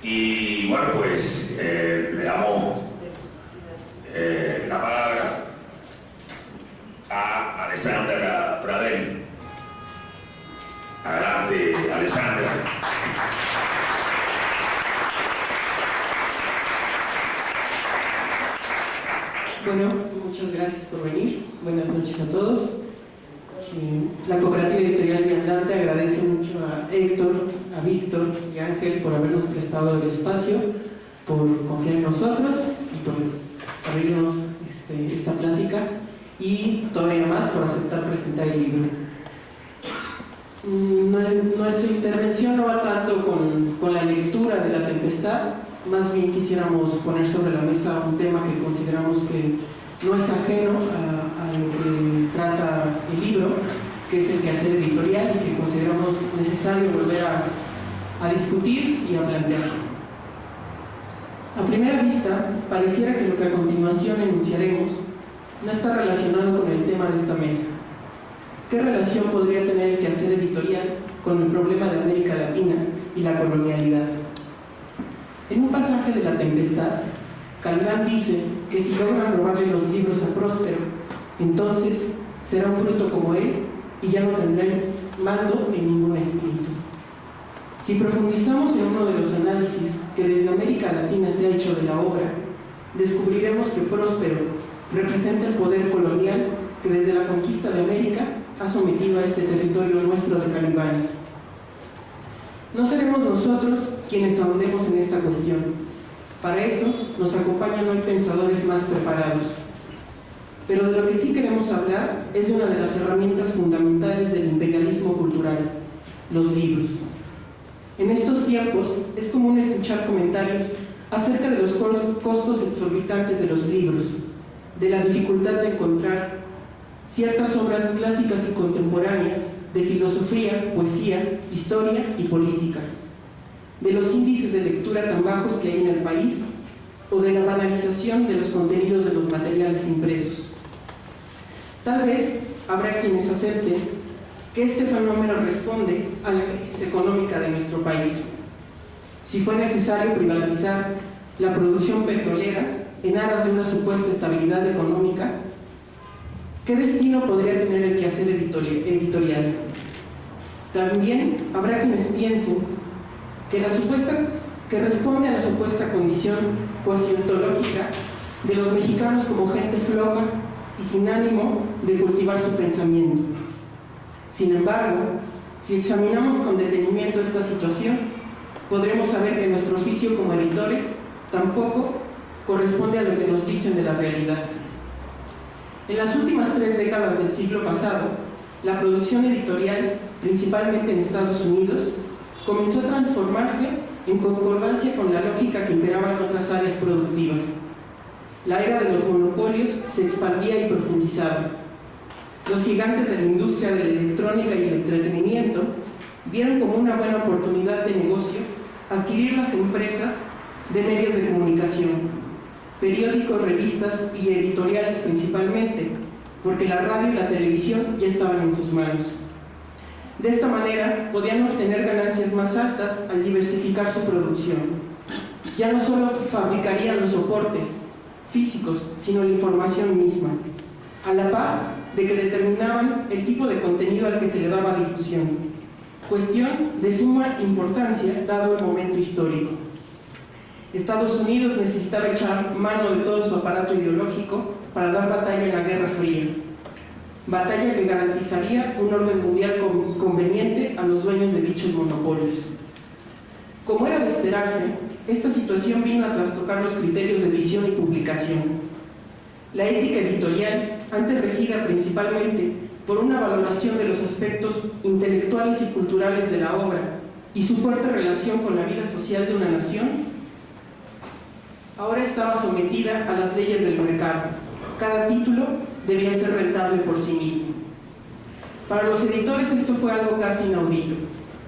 Y bueno, pues le damos la palabra a Alessandra Pradelli. Adelante, Alessandra. Bueno, muchas gracias por venir. Buenas noches a todos. La Cooperativa Editorial Viandante agradece mucho a Héctor, a Víctor y a Ángel por habernos prestado el espacio, por confiar en nosotros y por abrirnos esta plática, y todavía más por aceptar presentar el libro. Nuestra intervención no va tanto con la lectura de La Tempestad, más bien quisiéramos poner sobre la mesa un tema que consideramos que no es ajeno a lo que trata el libro, que es el quehacer editorial, y que consideramos necesario volver a discutir y a plantear. A primera vista, pareciera que lo que a continuación enunciaremos no está relacionado con el tema de esta mesa. ¿Qué relación podría tener el quehacer editorial con el problema de América Latina y la colonialidad? En un pasaje de La Tempestad, Calván dice que si logran robarle los libros a Próspero, entonces será un bruto como él y ya no tendrá mando en ningún espíritu. Si profundizamos en uno de los análisis que desde América Latina se ha hecho de la obra, descubriremos que Próspero representa el poder colonial que desde la conquista de América ha sometido a este territorio nuestro de Calibanes. No seremos nosotros quienes ahondemos en esta cuestión. Para eso nos acompañan hoy pensadores más preparados. Pero de lo que sí queremos hablar es de una de las herramientas fundamentales del imperialismo cultural, los libros. En estos tiempos es común escuchar comentarios acerca de los costos exorbitantes de los libros, de la dificultad de encontrar ciertas obras clásicas y contemporáneas de filosofía, poesía, historia y política, de los índices de lectura tan bajos que hay en el país, o de la banalización de los contenidos de los materiales impresos. Tal vez habrá quienes acepten que este fenómeno responde a la crisis económica de nuestro país. Si fue necesario privatizar la producción petrolera en aras de una supuesta estabilidad económica, ¿qué destino podría tener el quehacer editorial? También habrá quienes piensen que responde a la supuesta condición cuasi ontológica de los mexicanos como gente floja y sin ánimo de cultivar su pensamiento. Sin embargo, si examinamos con detenimiento esta situación, podremos saber que nuestro oficio como editores tampoco corresponde a lo que nos dicen de la realidad. En las últimas 3 décadas del siglo pasado, la producción editorial, principalmente en Estados Unidos, comenzó a transformarse en concordancia con la lógica que imperaba en otras áreas productivas. La era de los monopolios se expandía y profundizaba. Los gigantes de la industria de la electrónica y el entretenimiento vieron como una buena oportunidad de negocio adquirir las empresas de medios de comunicación, periódicos, revistas y editoriales principalmente, porque la radio y la televisión ya estaban en sus manos. De esta manera podían obtener ganancias más altas al diversificar su producción. Ya no solo fabricarían los soportes físicos, sino la información misma, a la par de que determinaban el tipo de contenido al que se le daba difusión, cuestión de suma importancia dado el momento histórico. Estados Unidos necesitaba echar mano de todo su aparato ideológico para dar batalla en la Guerra Fría, batalla que garantizaría un orden mundial conveniente a los dueños de dichos monopolios. Como era de esperarse, esta situación vino a trastocar los criterios de edición y publicación. La ética editorial, antes regida principalmente por una valoración de los aspectos intelectuales y culturales de la obra y su fuerte relación con la vida social de una nación, ahora estaba sometida a las leyes del mercado. Cada título debía ser rentable por sí mismo. Para los editores esto fue algo casi inaudito,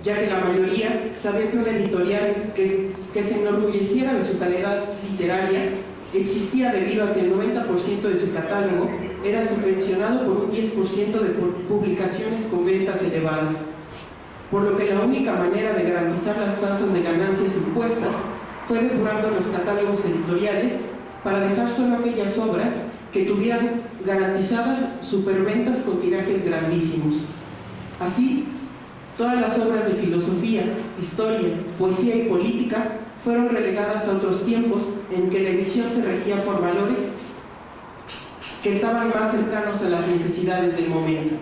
ya que la mayoría sabía que una editorial que se enorgulleciera de su calidad literaria existía debido a que el 90% de su catálogo era subvencionado por un 10% de publicaciones con ventas elevadas, por lo que la única manera de garantizar las tasas de ganancias impuestas fue depurando los catálogos editoriales para dejar solo aquellas obras que tuvieran garantizadas superventas con tirajes grandísimos. Así, todas las obras de filosofía, historia, poesía y política fueron relegadas a otros tiempos en que la edición se regía por valores que estaban más cercanos a las necesidades del momento.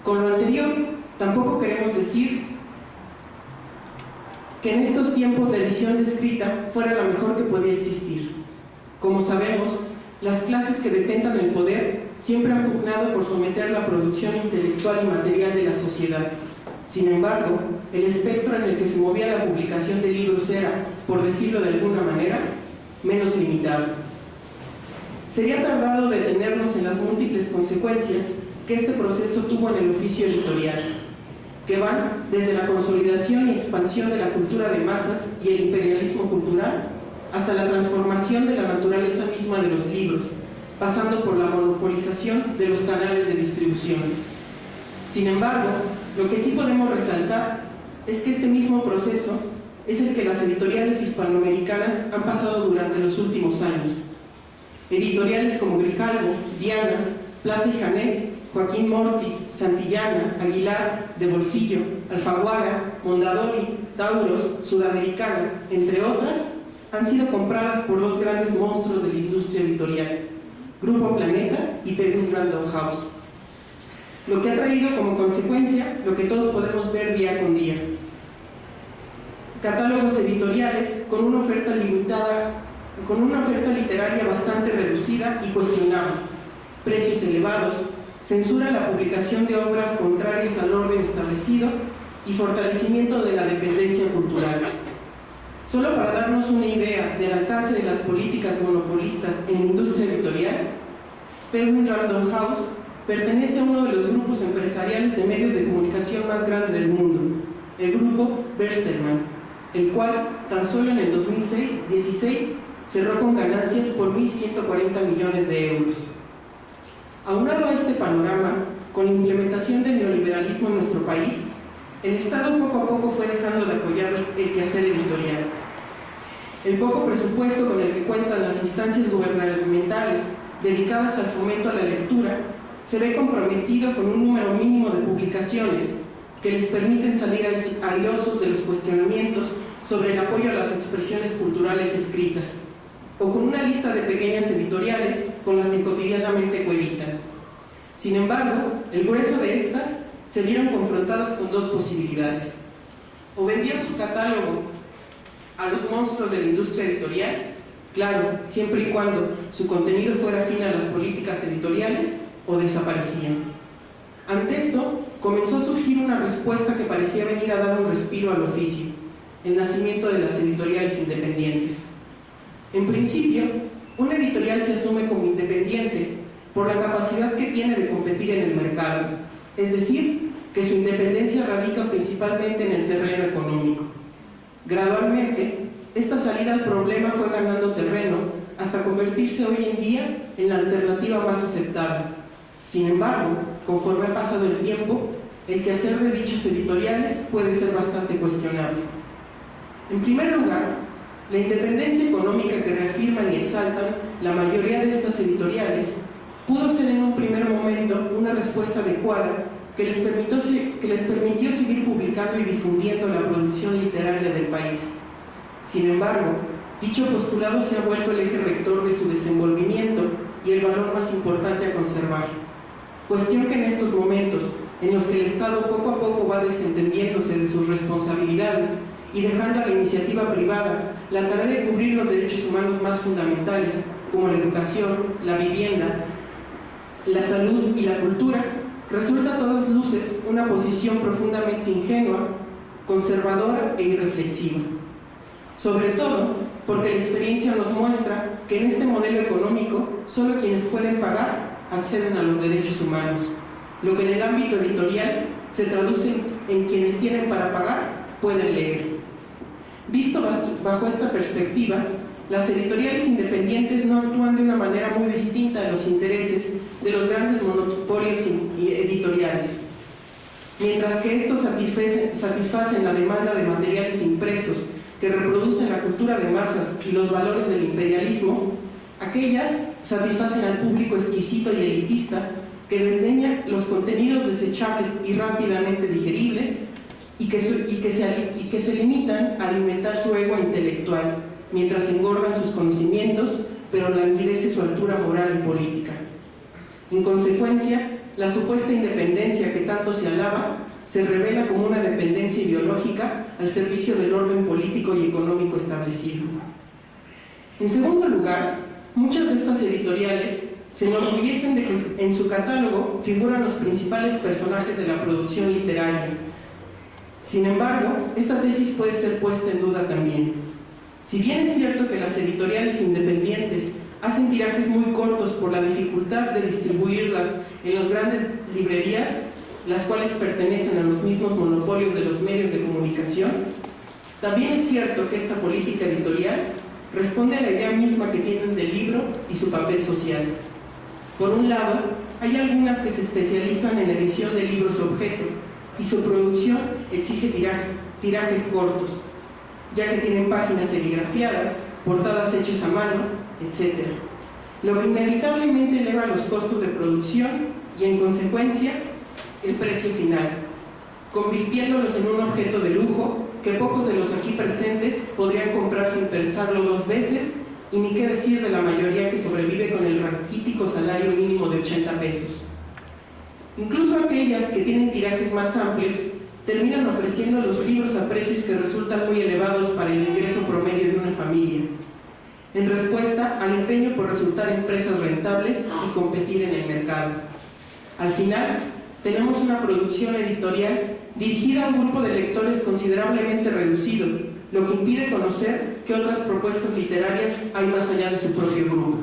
Con lo anterior, tampoco queremos decir que en estos tiempos la edición descrita fuera la mejor que podía existir. Como sabemos, las clases que detentan el poder siempre han pugnado por someter la producción intelectual y material de la sociedad. Sin embargo, el espectro en el que se movía la publicación de libros era, por decirlo de alguna manera, menos limitado. Sería tardado detenernos en las múltiples consecuencias que este proceso tuvo en el oficio editorial, que van desde la consolidación y expansión de la cultura de masas y el imperialismo cultural, hasta la transformación de la naturaleza misma de los libros, pasando por la monopolización de los canales de distribución. Sin embargo, lo que sí podemos resaltar es que este mismo proceso es el que las editoriales hispanoamericanas han pasado durante los últimos años. Editoriales como Grijalbo, Diana, Plaza y Janés, Joaquín Mortis, Santillana, Aguilar, De Bolsillo, Alfaguara, Mondadori, Tauros, Sudamericana, entre otras, han sido compradas por dos grandes monstruos de la industria editorial, Grupo Planeta y Penguin Random House, lo que ha traído como consecuencia lo que todos podemos ver día con día: catálogos editoriales con una oferta limitada, con una oferta literaria bastante reducida y cuestionable, precios elevados, censura a la publicación de obras contrarias al orden establecido y fortalecimiento de la dependencia cultural. Solo para darnos una idea del alcance de las políticas monopolistas en la industria editorial, Penguin Random House pertenece a uno de los grupos empresariales de medios de comunicación más grande del mundo, el grupo Bertelsmann, el cual tan solo en el 2016 cerró con ganancias por 1.140 millones de euros. Aunado a este panorama, con la implementación del neoliberalismo en nuestro país, el Estado poco a poco fue dejando de apoyar el quehacer editorial. El poco presupuesto con el que cuentan las instancias gubernamentales dedicadas al fomento a la lectura se ve comprometido con un número mínimo de publicaciones que les permiten salir airosos de los cuestionamientos sobre el apoyo a las expresiones culturales escritas, o con una lista de pequeñas editoriales con las que cotidianamente coeditan. Sin embargo, el grueso de estas se vieron confrontadas con dos posibilidades: o vendían su catálogo a los monstruos de la industria editorial, claro, siempre y cuando su contenido fuera afín a las políticas editoriales, o desaparecían. Ante esto, comenzó a surgir una respuesta que parecía venir a dar un respiro al oficio: el nacimiento de las editoriales independientes. En principio, una editorial se asume como independiente por la capacidad que tiene de competir en el mercado, es decir, que su independencia radica principalmente en el terreno económico. Gradualmente, esta salida al problema fue ganando terreno hasta convertirse hoy en día en la alternativa más aceptable. Sin embargo, conforme ha pasado el tiempo, el quehacer de dichas editoriales puede ser bastante cuestionable. En primer lugar, la independencia económica que reafirman y exaltan la mayoría de estas editoriales pudo ser en un primer momento una respuesta adecuada que les permitió seguir publicando y difundiendo la producción literaria del país. Sin embargo, dicho postulado se ha vuelto el eje rector de su desenvolvimiento y el valor más importante a conservar. Cuestión que en estos momentos, en los que el Estado poco a poco va desentendiéndose de sus responsabilidades y dejando a la iniciativa privada la tarea de cubrir los derechos humanos más fundamentales, como la educación, la vivienda, la salud y la cultura, resulta a todas luces una posición profundamente ingenua, conservadora e irreflexiva. Sobre todo porque la experiencia nos muestra que en este modelo económico solo quienes pueden pagar acceden a los derechos humanos, lo que en el ámbito editorial se traduce en quienes tienen para pagar pueden leer. Visto bajo esta perspectiva, las editoriales independientes no actúan de una manera muy distinta de los intereses de los grandes monopolios editoriales. Mientras que estos satisfacen la demanda de materiales impresos que reproducen la cultura de masas y los valores del imperialismo, aquellas satisfacen al público exquisito y elitista que desdeña los contenidos desechables y rápidamente digeribles y que se limitan a alimentar su ego intelectual, mientras engordan sus conocimientos, pero languidece su altura moral y política. En consecuencia, la supuesta independencia que tanto se alaba se revela como una dependencia ideológica al servicio del orden político y económico establecido. En segundo lugar, muchas de estas editoriales se enorgullecen de que en su catálogo figuran los principales personajes de la producción literaria. Sin embargo, esta tesis puede ser puesta en duda también. Si bien es cierto que las editoriales independientes hacen tirajes muy cortos por la dificultad de distribuirlas en las grandes librerías, las cuales pertenecen a los mismos monopolios de los medios de comunicación, también es cierto que esta política editorial responde a la idea misma que tienen del libro y su papel social. Por un lado, hay algunas que se especializan en edición de libros objeto, y su producción exige tirajes cortos, ya que tienen páginas serigrafiadas, portadas hechas a mano, etc., lo que inevitablemente eleva los costos de producción y, en consecuencia, el precio final, convirtiéndolos en un objeto de lujo que pocos de los aquí presentes podrían comprar sin pensarlo dos veces, y ni qué decir de la mayoría que sobrevive con el raquítico salario mínimo de 80 pesos. Incluso aquellas que tienen tirajes más amplios terminan ofreciendo los libros a precios que resultan muy elevados para el ingreso promedio de una familia, en respuesta al empeño por resultar empresas rentables y competir en el mercado. Al final, tenemos una producción editorial dirigida a un grupo de lectores considerablemente reducido, lo que impide conocer qué otras propuestas literarias hay más allá de su propio grupo.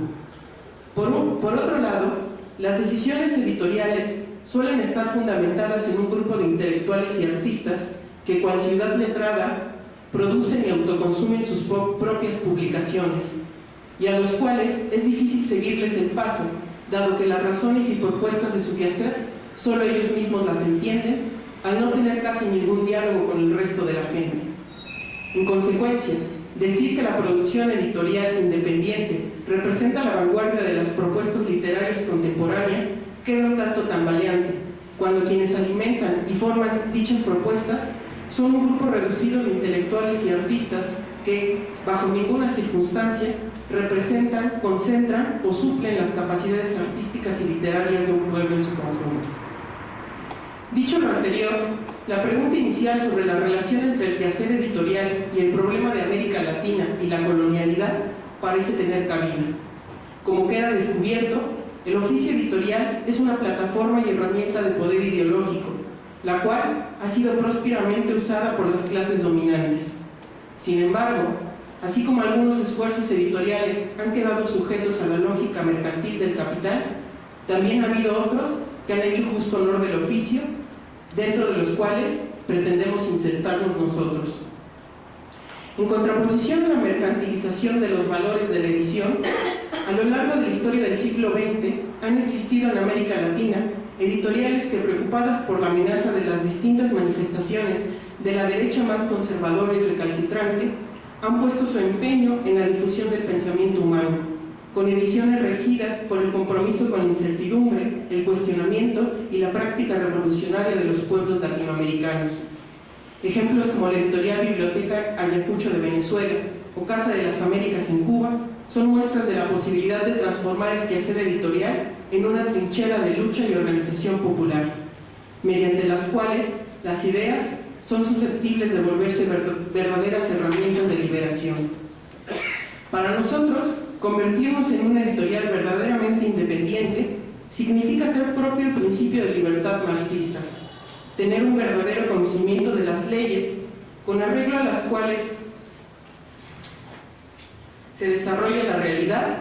Por otro lado, las decisiones editoriales suelen estar fundamentadas en un grupo de intelectuales y artistas que, cual ciudad letrada, producen y autoconsumen sus propias publicaciones, y a los cuales es difícil seguirles el paso, dado que las razones y propuestas de su quehacer solo ellos mismos las entienden, al no tener casi ningún diálogo con el resto de la gente. En consecuencia, decir que la producción editorial independiente representa la vanguardia de las propuestas literarias contemporáneas queda un tanto tambaleante, cuando quienes alimentan y forman dichas propuestas son un grupo reducido de intelectuales y artistas que, bajo ninguna circunstancia, representan, concentran o suplen las capacidades artísticas y literarias de un pueblo en su conjunto. Dicho lo anterior, la pregunta inicial sobre la relación entre el quehacer editorial y el problema de América Latina y la colonialidad parece tener cabida. Como queda descubierto, el oficio editorial es una plataforma y herramienta de poder ideológico, la cual ha sido prósperamente usada por las clases dominantes. Sin embargo, así como algunos esfuerzos editoriales han quedado sujetos a la lógica mercantil del capital, también ha habido otros que han hecho justo honor del oficio, dentro de los cuales pretendemos insertarnos nosotros. En contraposición a la mercantilización de los valores de la edición, a lo largo de la historia del siglo XX han existido en América Latina editoriales que, preocupadas por la amenaza de las distintas manifestaciones de la derecha más conservadora y recalcitrante, han puesto su empeño en la difusión del pensamiento humano, con ediciones regidas por el compromiso con la incertidumbre, el cuestionamiento y la práctica revolucionaria de los pueblos latinoamericanos. Ejemplos como la editorial Biblioteca Ayacucho de Venezuela o Casa de las Américas en Cuba son muestras de la posibilidad de transformar el quehacer editorial en una trinchera de lucha y organización popular, mediante las cuales las ideas son susceptibles de volverse verdaderas herramientas de liberación. Para nosotros, convertirnos en una editorial verdaderamente independiente significa hacer propio el principio de libertad marxista, tener un verdadero conocimiento de las leyes con arreglo a las cuales se desarrolla la realidad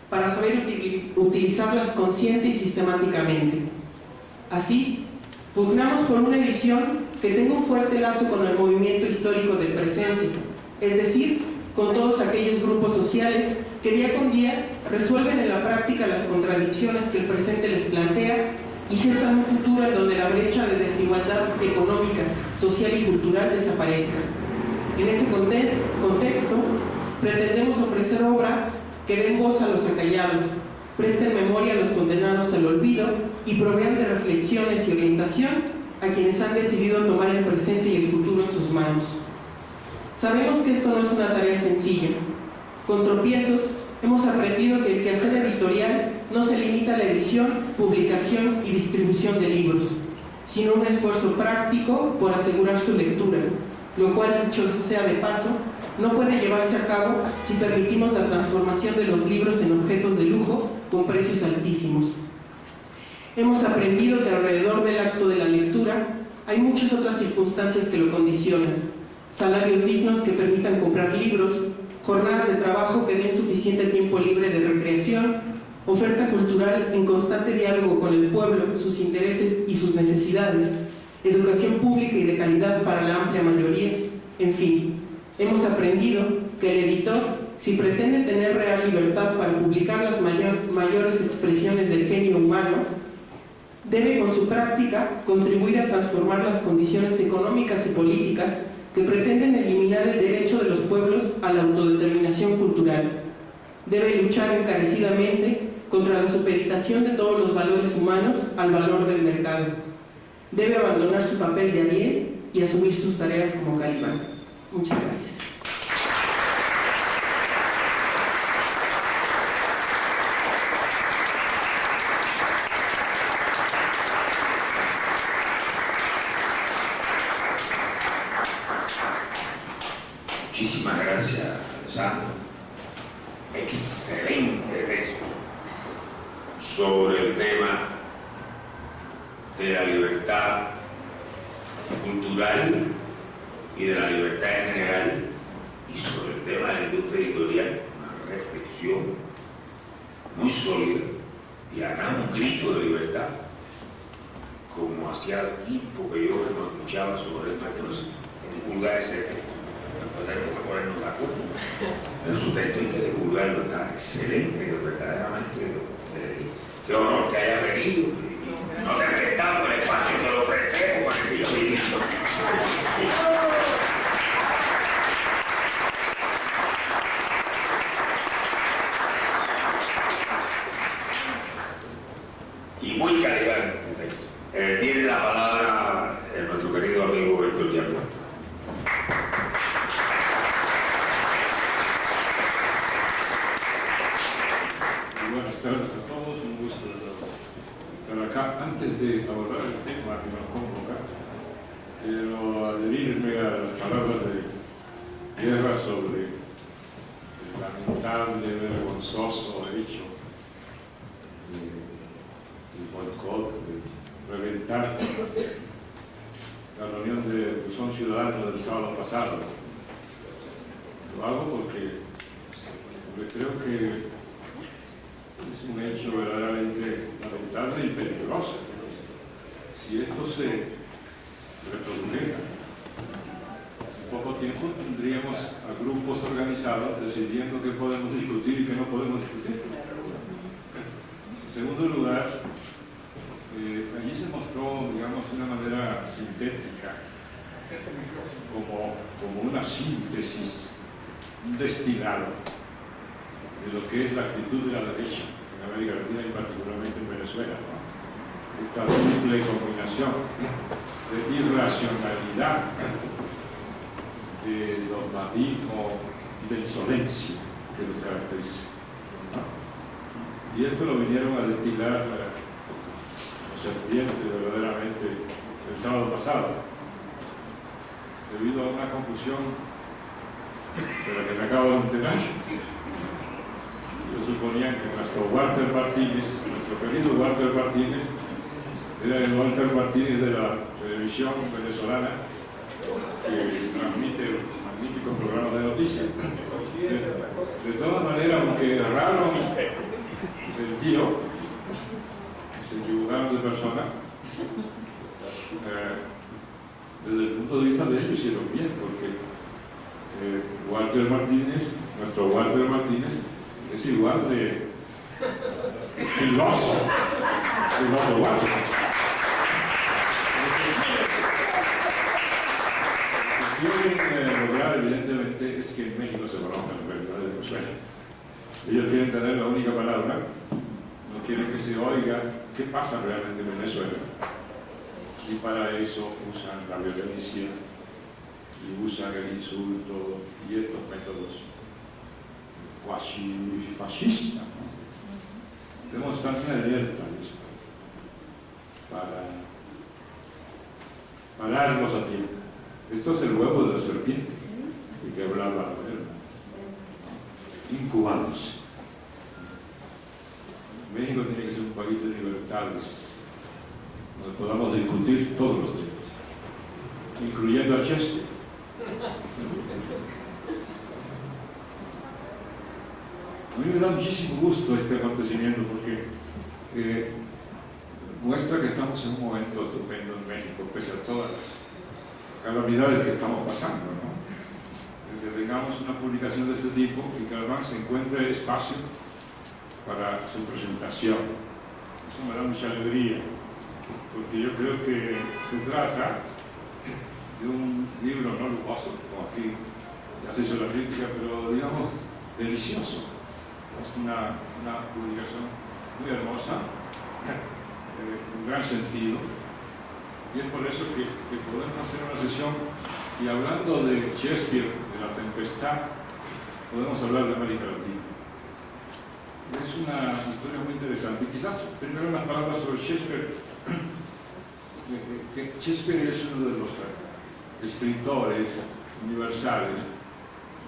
para saber utilizarlas consciente y sistemáticamente. Así, pugnamos por una edición que tenga un fuerte lazo con el movimiento histórico del presente, es decir, con todos aquellos grupos sociales que día con día resuelven en la práctica las contradicciones que el presente les plantea y gestan un futuro en donde la brecha de desigualdad económica, social y cultural desaparezca. En ese contexto, pretendemos ofrecer obras que den voz a los acallados, presten memoria a los condenados al olvido y provean de reflexiones y orientación a quienes han decidido tomar el presente y el futuro en sus manos. Sabemos que esto no es una tarea sencilla. Con tropiezos, hemos aprendido que el quehacer editorial no se limita a la edición, publicación y distribución de libros, sino un esfuerzo práctico por asegurar su lectura, lo cual, dicho sea de paso, no puede llevarse a cabo si permitimos la transformación de los libros en objetos de lujo con precios altísimos. Hemos aprendido que alrededor del acto de la lectura hay muchas otras circunstancias que lo condicionan: salarios dignos que permitan comprar libros, jornadas de trabajo que den suficiente tiempo libre de recreación, oferta cultural en constante diálogo con el pueblo, sus intereses y sus necesidades, educación pública y de calidad para la amplia mayoría, en fin. Hemos aprendido que el editor, si pretende tener real libertad para publicar las mayores expresiones del genio humano, debe con su práctica contribuir a transformar las condiciones económicas y políticas que pretenden eliminar el derecho de los pueblos a la autodeterminación cultural. Debe luchar encarecidamente contra la supeditación de todos los valores humanos al valor del mercado. Debe abandonar su papel de Ariel y asumir sus tareas como Calimán. Muchas gracias. Muchísimas gracias, Alessandro. Excelente texto sobre el tema de la libertad cultural y de la libertad en general, y sobre el tema de la industria editorial, una reflexión muy sólida y además un grito de libertad, como hacía tiempo que yo no escuchaba sobre el tema de divulgar ese texto. Tenemos que ponernos de acuerdo en su texto y que divulgarlo. Está excelente, verdaderamente. Qué honor que haya venido. No te restamos el espacio que le ofrecemos para que siga viviendo. Y muy cargado. Tiene la palabra nuestro querido amigo Héctor Llano. Buenas tardes a todos, un gusto estar acá. Antes de abordar el tema que nos convoca, quiero adherirme a las palabras de Guerra sobre el lamentable, vergonzoso hecho del boicot, de reventar la reunión de Buzón Ciudadano del sábado pasado. Lo hago porque creo que es un hecho verdaderamente lamentable y peligroso. Si esto se reprodujera, en poco tiempo tendríamos a grupos organizados decidiendo qué podemos discutir y qué no podemos discutir. En segundo lugar, allí se mostró, digamos, de una manera sintética, como una síntesis, un destilado de lo que es la actitud de la derecha en América Latina y particularmente en Venezuela, ¿no? Esta simple combinación de irracionalidad, de dogmatismo y de insolencia que los caracteriza, ¿no? Y esto lo vinieron a destilar los serpientes verdaderamente el sábado pasado, debido a una confusión de la que me acabo de enterar. Se suponían que nuestro Walter Martínez, nuestro querido Walter Martínez, era el Walter Martínez de la televisión venezolana que transmite magníficos programas de noticias. De todas maneras, aunque erraron el tiro, se equivocaron de persona, desde el punto de vista de ellos hicieron bien, porque Walter Martínez, nuestro Walter Martínez, es igual de filoso que nuestro Walter. Quieren lograr evidentemente que en México se rompen los verdaderos sueños. Ellos quieren tener la única palabra, no quieren que se oiga qué pasa realmente en Venezuela. Y para eso usan la violencia y usan el insulto y estos métodos cuasi fascistas, ¿no? Debemos estar muy alerta a esto para pararlos a tiempo. Esto es el huevo de la serpiente de que hablaba la verba, incubándose. México tiene que ser un país de libertades donde podamos discutir todos los temas, incluyendo a Chester. A mí me da muchísimo gusto este acontecimiento porque muestra que estamos en un momento estupendo en México, pese a todas las calamidades que estamos pasando, ¿no? Que tengamos una publicación de este tipo y que además se encuentre espacio para su presentación. Eso me da mucha alegría, porque yo creo que se trata de un libro no lujoso, como aquí ya se hizo la crítica, pero digamos delicioso. Es una publicación muy hermosa, con gran sentido, y es por eso que podemos hacer una sesión y hablando de Shakespeare, de La Tempestad, podemos hablar de América Latina. Es una historia muy interesante. Y quizás primero unas palabras sobre Shakespeare. Que Shakespeare es uno de los escritores universales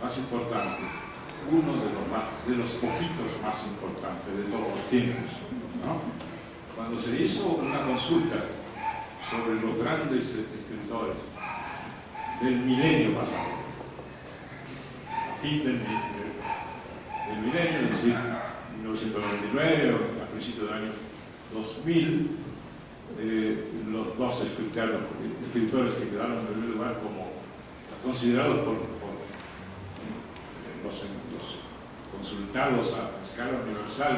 más importantes, uno de los poquitos más importantes de todos los tiempos, ¿no? Cuando se hizo una consulta sobre los grandes escritores del milenio pasado, a fin del milenio, es decir, 1999 o a principios del año 2000, los dos escritores que quedaron en primer lugar como considerados por los consultados a escala universal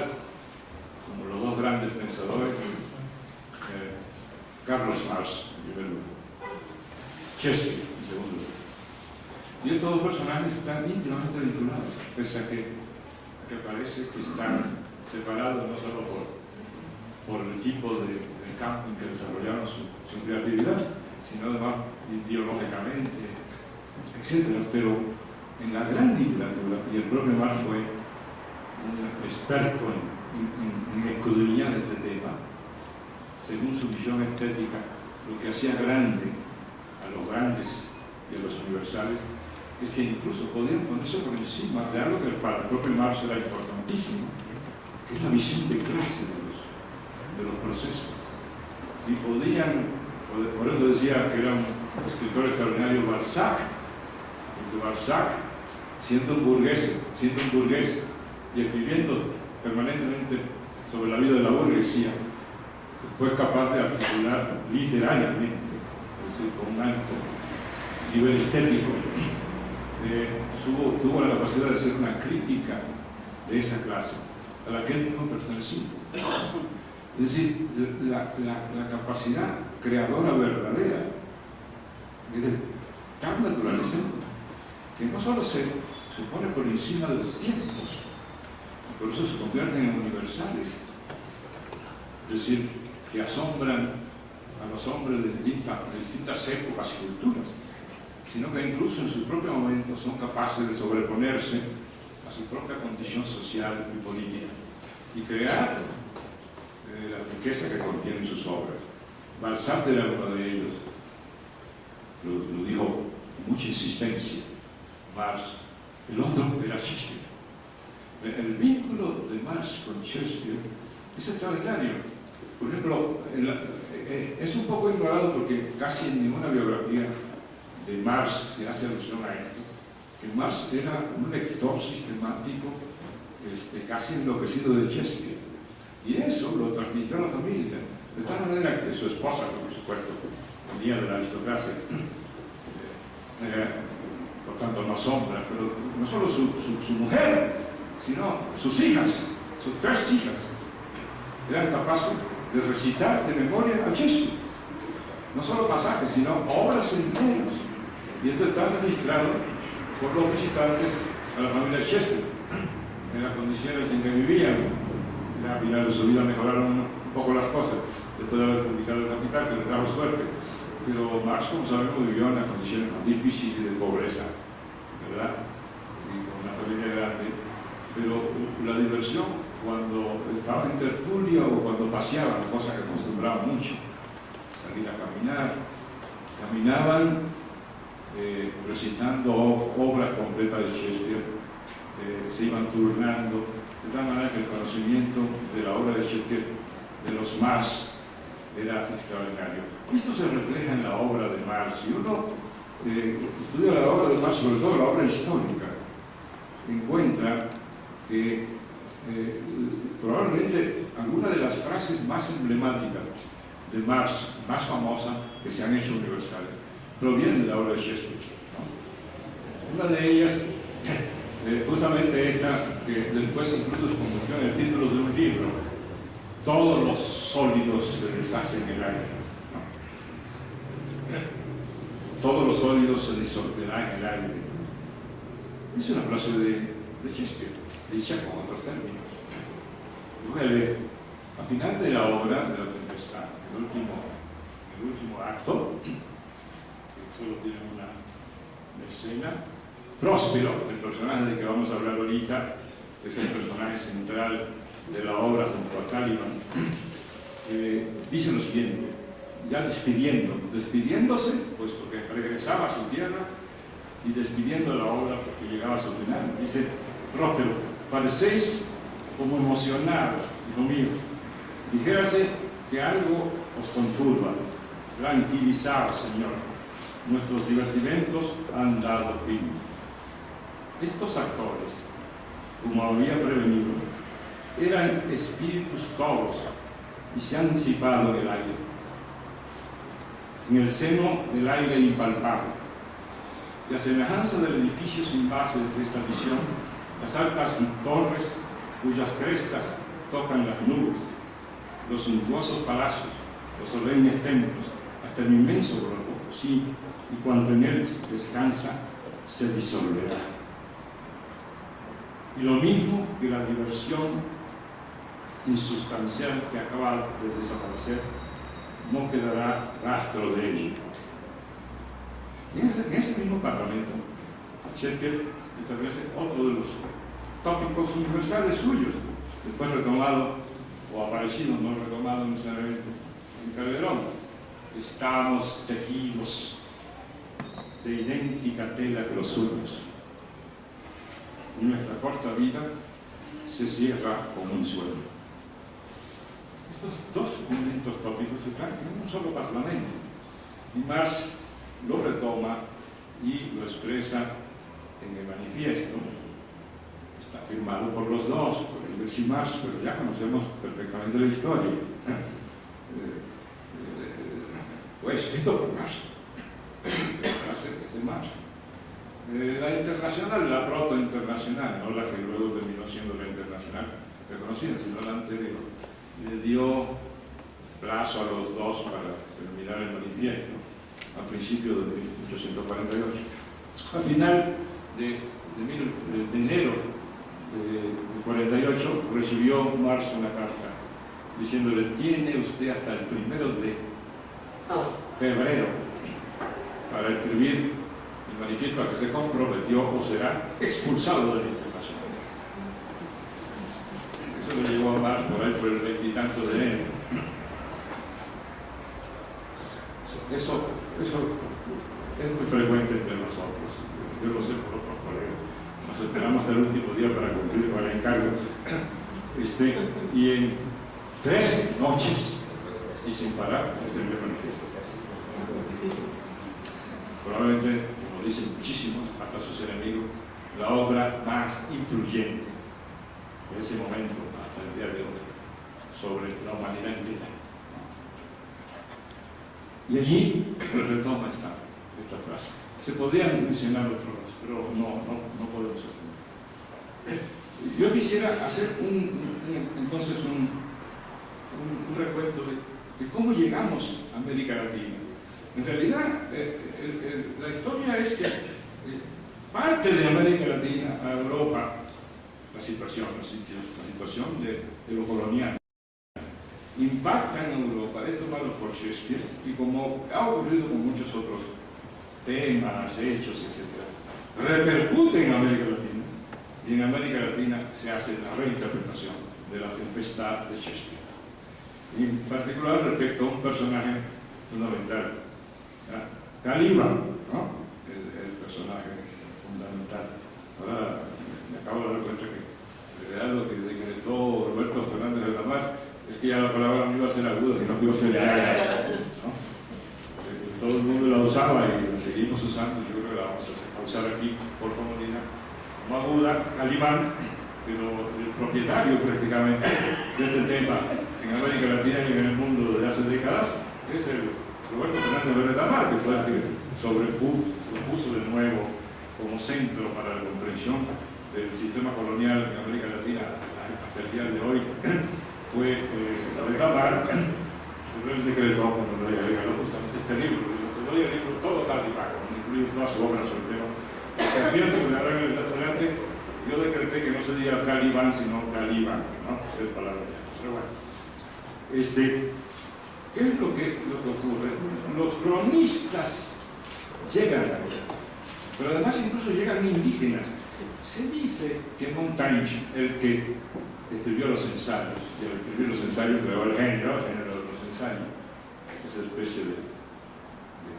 como los dos grandes pensadores, Carlos Marx en primer lugar, Shakespeare en segundo lugar. Y estos dos personajes están íntimamente vinculados, pese a que parece que están separados no solo por el tipo de campo en que desarrollaron su creatividad, sino además ideológicamente, etc. Pero en la gran literatura, y el propio Marx fue un experto en escudriñar este tema, según su visión estética, lo que hacía grande a los grandes y a los universales es que incluso podían ponerse por encima de algo que para el propio Marx era importantísimo, que es la visión de clase de los procesos. Y podían, por eso decía que era un escritor extraordinario Balzac, porque Balzac, siendo un burgués y escribiendo permanentemente sobre la vida de la burguesía, fue capaz de articular literariamente, es decir, con un alto nivel estético, tuvo la capacidad de hacer una crítica de esa clase a la que él mismo pertenecía. Es decir, la capacidad creadora verdadera es de tal naturaleza que no solo se pone por encima de los tiempos, por eso se convierten en universales, es decir, que asombran a los hombres de distintas épocas y culturas, sino que incluso en su propio momento son capaces de sobreponerse a su propia condición social y política y crear la riqueza que contienen sus obras. Balzac era uno de ellos, lo dijo con mucha insistencia Marx. El otro era Shakespeare. El vínculo de Marx con Shakespeare es extraordinario. Por ejemplo, es un poco ignorado porque casi en ninguna biografía de Marx se hace alusión a esto, que Marx era un lector sistemático, casi enloquecido de Shakespeare. Y eso lo transmitió a la familia, de tal manera que su esposa, que por supuesto venía de la aristocracia, por tanto no asombra, pero no solo su mujer, sino sus hijas, sus 3 hijas, eran capaces de recitar de memoria a Shakespeare. No solo pasajes, sino obras enteras. Y esto está registrado por los visitantes a la familia Shakespeare, en las condiciones en que vivían. Ya al final de su vida mejoraron un poco las cosas, después de haber publicado El Capital, que le trajo suerte. Pero Marx, como sabemos, vivió en las condiciones más difíciles de pobreza, ¿verdad? Y con una familia grande. Pero la diversión, cuando estaba en tertulia o cuando paseaban, cosa que acostumbraban mucho, salir a caminar, caminaban recitando obras completas de Shakespeare, se iban turnando, de tal manera que el conocimiento de la obra de Shakespeare, de los Marx, era extraordinario. Esto se refleja en la obra de Marx. Si uno estudia la obra de Marx, sobre todo la obra histórica, encuentra que probablemente algunas de las frases más emblemáticas de Marx, más famosas, que se han hecho universales, provienen de la obra de Shakespeare, ¿no? Una de ellas, justamente esta, que después incluso se convirtió en el título de un libro: todos los sólidos se deshacen en el aire, ¿no? Todos los sólidos se disolverán en el aire. Es una frase de Shakespeare, dicha con otros términos. Luego, al final de la obra de La Tempestad, el último acto, que solo tiene una escena, Próspero, el personaje del que vamos a hablar ahorita, que es el personaje central de la obra junto a Caliban, dice lo siguiente, ya despidiéndose, puesto que regresaba a su tierra, y despidiendo la obra porque llegaba a su final, dice: Próspero, parecéis como emocionados, hijo mío. Dijérase que algo os conturba. Tranquilizaos, Señor. Nuestros divertimentos han dado fin. Estos actores, como había prevenido, eran espíritus todos y se han disipado en el aire, en el seno del aire impalpable. Y a semejanza del edificio sin base de esta visión, las altas torres cuyas crestas tocan las nubes, los suntuosos palacios, los solemnes templos, hasta el inmenso globo, sí, y cuanto en él descansa, se disolverá. Y lo mismo que la diversión insustancial que acaba de desaparecer, no quedará rastro de ello. En ese mismo parlamento, Shakespeare establece otro de los tópicos universales suyos, después retomado o aparecido, no retomado necesariamente en Calderón: estamos tejidos de idéntica tela que los sueños, y nuestra corta vida se cierra como un sueño. Estos dos momentos tópicos están en un solo parlamento, y Marx lo retoma y lo expresa en el manifiesto. Está firmado por los dos, por Engels y Marx, pero ya conocemos perfectamente la historia. Fue escrito por Marx, la frase es de Marx. La internacional, la proto-internacional, no la que luego terminó siendo la internacional reconocida, sino la anterior, le dio plazo a los dos para terminar el manifiesto a principios de 1848. Al final de enero de 48 recibió Marx una carta diciéndole: tiene usted hasta el 1 de febrero para escribir el manifiesto a que se comprometió o será expulsado de la internacional. Eso lo llevó a Marx por ahí por el 20 y tanto de enero. Eso es muy frecuente entre nosotros. Yo lo sé por otros colegas. Nos esperamos hasta el último día para cumplir con el encargo. Y en 3 noches y sin parar, el manifiesto. Probablemente, como dicen muchísimos, hasta sus enemigos, la obra más influyente de ese momento hasta el día de hoy sobre la humanidad entera. Y allí retoma esta frase. Se podrían mencionar otros, pero no podemos hacerlo. Yo quisiera hacer entonces un recuento de cómo llegamos a América Latina. En realidad, la historia es que parte de América Latina a Europa la situación de lo colonial impacta en Europa, es tomado por Shakespeare, y como ha ocurrido con muchos otros temas, hechos, etc., repercute en América Latina, y en América Latina se hace la reinterpretación de La Tempestad de Shakespeare, y en particular respecto a un personaje fundamental, Caliban, ¿no? El personaje fundamental. Ahora me acabo de dar cuenta que en realidad lo que decretó Roberto Fernández de la Mar es que ya la palabra no iba a ser aguda, sino que iba a ser larga, ¿no? Todo el mundo la usaba y la seguimos usando. Yo creo que la vamos a usar aquí por comodidad como aguda, Calibán, pero el propietario prácticamente de este tema en América Latina y en el mundo de hace décadas es el Roberto Fernández de la Mar, que fue el que lo puso de nuevo como centro para la comprensión del sistema colonial en América Latina hasta el día de hoy. Fue la de la Mar, el decreto cuando lo regaló justamente este libro. Te doy el libro todo Calibán, incluido toda su obra sobre el tema. Porque advierto que la regla del estudiante, yo decreté que no se diga Calibán, sino Calibán, ¿no? Ser palabra. Pero bueno, ¿qué es lo que ocurre? Los cronistas llegan a Europa, pero además incluso llegan indígenas. Se dice que Montaigne, el que escribió los ensayos, y al escribir los ensayos creó el género de los ensayos, esa especie de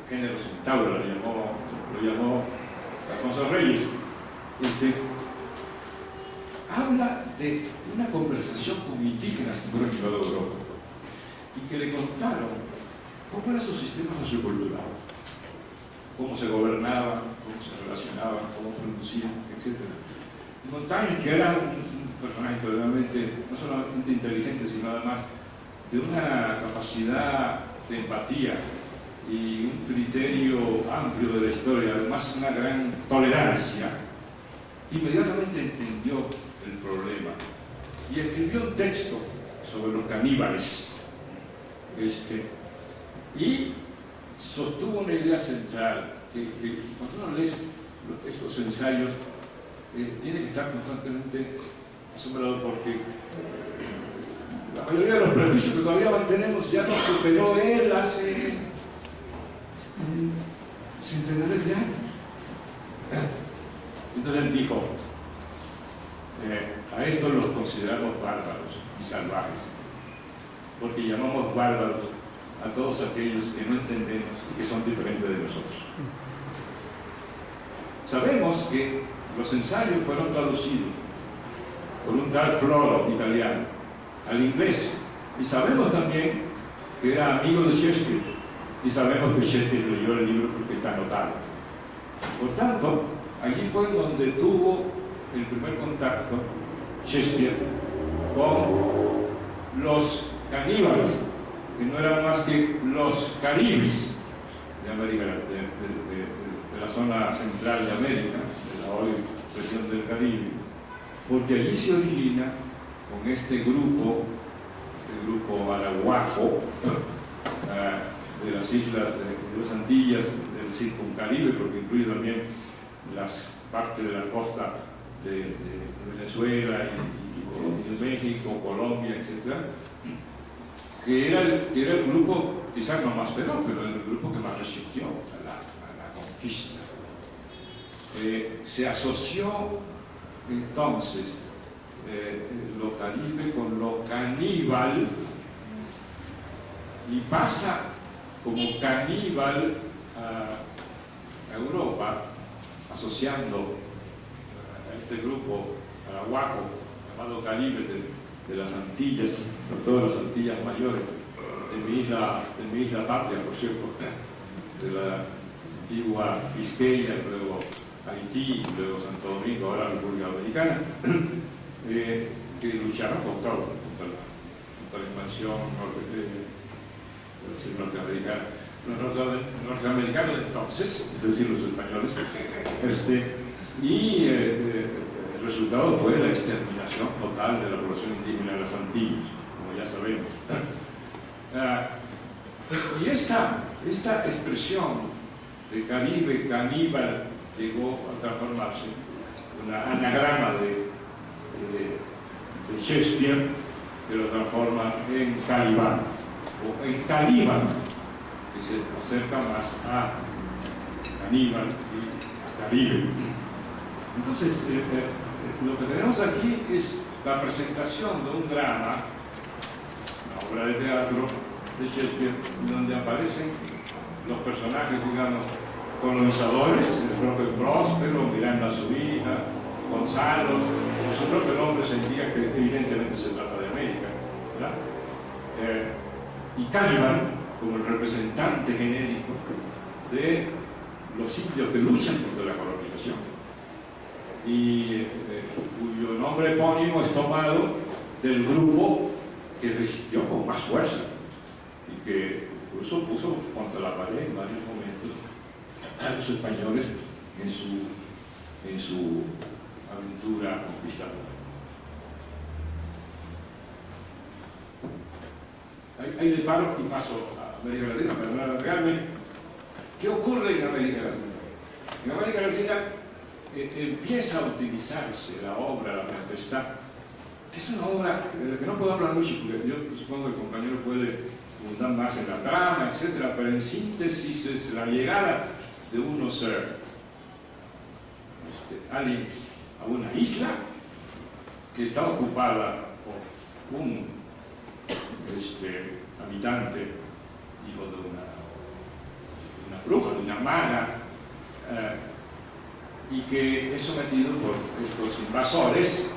género centauro, lo llamó Alfonso Reyes. Habla de una conversación con indígenas que fueron llevados a Europa y que le contaron cómo era su sistema sociocultural, cómo se gobernaban, cómo se relacionaban, cómo producían, etc. Montaigne, que era un personaje extraordinariamente, no solamente inteligente, sino además de una capacidad de empatía y un criterio amplio de la historia, además una gran tolerancia, inmediatamente entendió el problema y escribió un texto sobre los caníbales. Y sostuvo una idea central, que cuando uno lee estos ensayos, tiene que estar constantemente asombrado porque la mayoría de los prejuicios que todavía mantenemos ya nos superó él hace centenares de años. Entonces él dijo, a estos los consideramos bárbaros y salvajes, porque llamamos bárbaros a todos aquellos que no entendemos y que son diferentes de nosotros. Sabemos que los ensayos fueron traducidos por un tal Floro italiano al inglés, y sabemos también que era amigo de Shakespeare, y sabemos que Shakespeare leyó el libro porque está anotado. Por tanto, allí fue donde tuvo el primer contacto Shakespeare con los caníbales, que no eran más que los caribes de América, de la zona central de América, de la hoy región del Caribe, porque allí se origina con este grupo arahuaco de las islas de las Antillas, del Circuncaribe, porque incluye también las partes de la costa de Venezuela y de México, Colombia, etc., que era el grupo, quizás no más feroz, pero el grupo que más resistió a la conquista. Se asoció entonces lo caribe con lo caníbal y pasa como caníbal a Europa, asociando a este grupo arahuaco llamado Caribe de las Antillas, de todas las Antillas mayores, de mi isla patria, por cierto, de la antigua Vizqueya, luego Haití, luego Santo Domingo, ahora República Dominicana, que lucharon contra la invasión norteamericana. Los norteamericanos entonces, es decir, los españoles, y el resultado fue la exterminación total de la población indígena de las Antillas, como ya sabemos. Y esta expresión de Caribe, caníbal llegó a transformarse en un anagrama de Shakespeare, que lo transforma en Calibán, o en Calíban, que se acerca más a Aníbal y a Caribe. Entonces, lo que tenemos aquí es la presentación de un drama, una obra de teatro de Shakespeare, donde aparecen los personajes, digamos, colonizadores, el propio Próspero, mirando a su hija, Gonzalo, como su propio nombre sentía que evidentemente se trata de América, ¿verdad? Y Caliban como el representante genérico de los indios que luchan contra la colonización y cuyo nombre epónimo es tomado del grupo que resistió con más fuerza y que incluso puso contra la pared en varios momentos a los españoles en su aventura conquistadora. Ahí le paro y paso a América Latina para no alargarme. ¿Qué ocurre en América Latina? En América Latina empieza a utilizarse la obra La Tempestad. Es una obra de la que no puedo hablar mucho, porque yo supongo que el compañero puede abundar más en la trama, etc. Pero en síntesis es la llegada de unos aliens a una isla que está ocupada por un habitante, hijo de una bruja, de una maga, y que es sometido por estos invasores.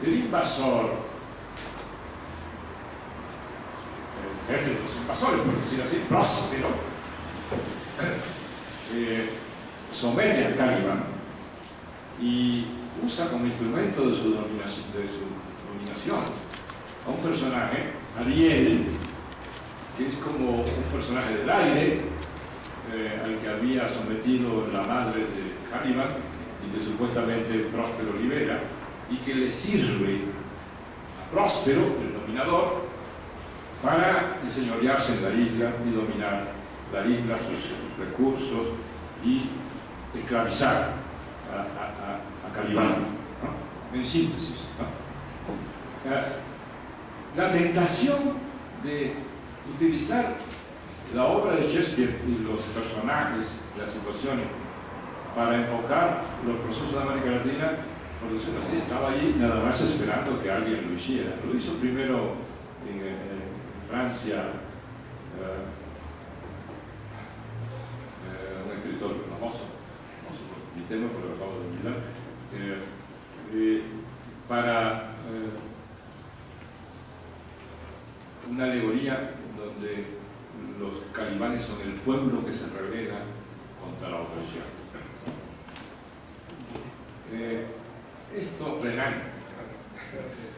El invasor, el jefe de los invasores, por decir así, Próspero, somete al Calibán y usa como instrumento de su dominación a un personaje, Ariel, que es como un personaje del aire, al que había sometido la madre de Calibán y que supuestamente Próspero libera, y que le sirve a Próspero, el dominador, para enseñorearse en la isla y dominar la isla, sus recursos y esclavizar a Calibán, ¿no? En síntesis, ¿no? La tentación de utilizar la obra de Shakespeare y los personajes, las situaciones, para enfocar los procesos de América Latina, por decirlo así, estaba allí nada más esperando que alguien lo hiciera. Lo hizo primero en Francia un escritor famoso, mi tema, por lo acabo de olvidar, para una alegoría donde los calibanes son el pueblo que se rebela contra la opresión.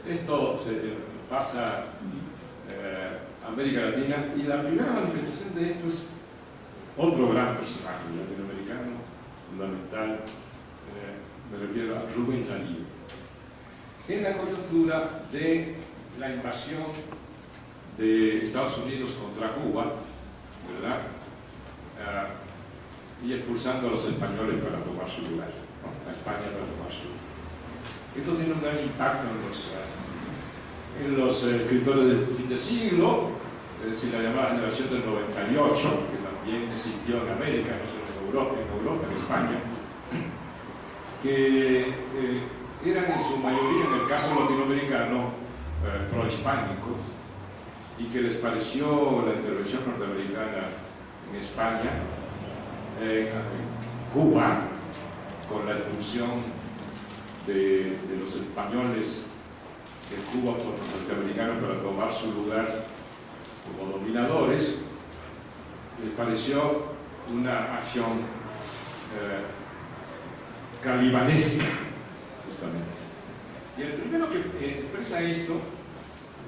Esto se pasa a América Latina, y la primera manifestación de esto es otro gran personaje latinoamericano fundamental, me refiero a Rubén Darío. En la coyuntura de la invasión de Estados Unidos contra Cuba, ¿verdad? Y expulsando a los españoles para tomar su lugar, ¿no? A España para tomar su lugar. Esto tiene un gran impacto en los escritores del fin de siglo, es decir, la llamada generación del 98, que también existió en América, no solo en Europa, en España, que eran en su mayoría, en el caso latinoamericano, prohispánicos, y que les pareció la intervención norteamericana en España, en Cuba, con la expulsión de los españoles de Cuba por los norteamericanos para tomar su lugar como dominadores, les pareció una acción calibanesca, justamente. Y el primero que expresa esto,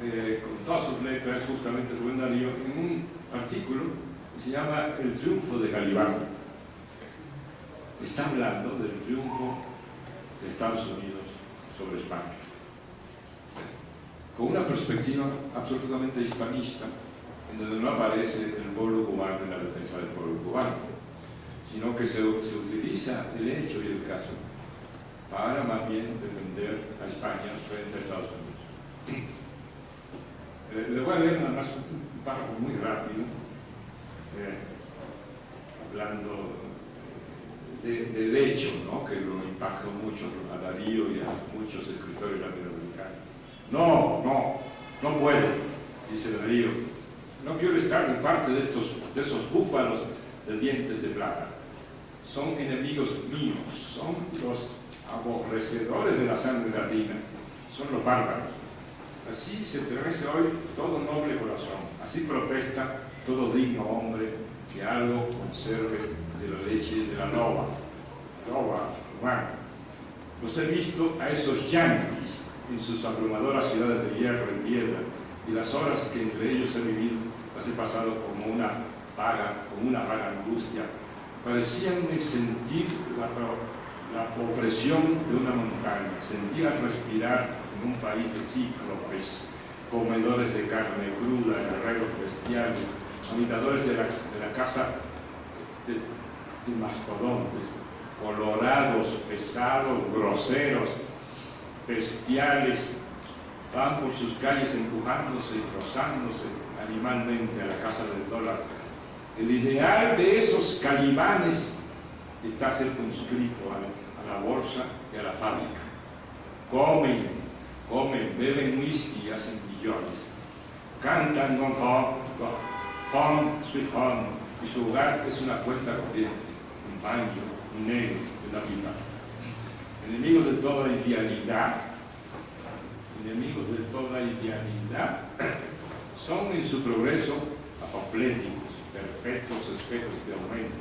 con todas sus letras, es justamente Rubén Darío, en un artículo que se llama El triunfo de Calibán. Está hablando del triunfo de Estados Unidos sobre España, con una perspectiva absolutamente hispanista, en donde no aparece el pueblo cubano en la defensa del pueblo cubano. sino que se utiliza el hecho y el caso para más bien defender a España frente a Estados Unidos. Le voy a leer nada más un párrafo muy rápido, hablando del hecho, ¿no?, que lo impactó mucho a Darío y a muchos escritores latinoamericanos. No puedo, dice Darío, no quiero estar en parte de esos búfalos de dientes de plata. Son enemigos míos, son los aborrecedores de la sangre latina, son los bárbaros. Así se estremece hoy todo noble corazón, así protesta todo digno hombre que algo conserve de la leche de la loba humana. Los he visto a esos yanquis en sus abrumadoras ciudades de hierro y piedra, y las horas que entre ellos he vivido las he pasado como una vaga angustia. Parecíanme sentir la opresión de una montaña, sentía respirar en un país de cíclopes, comedores de carne cruda, guerreros bestiales, habitadores de la casa de mastodontes, colorados, pesados, groseros, bestiales, van por sus calles empujándose y rozándose animalmente a la casa del dólar. El ideal de esos calibanes está circunscrito a la bolsa y a la fábrica. Comen, beben whisky y hacen billones. Cantan Gone Home, Sweet Home, y su hogar es una cuenta corriente, un banjo, un negro de la vida. Enemigos de toda idealidad, son en su progreso apopléticos, perfectos espejos de aumento,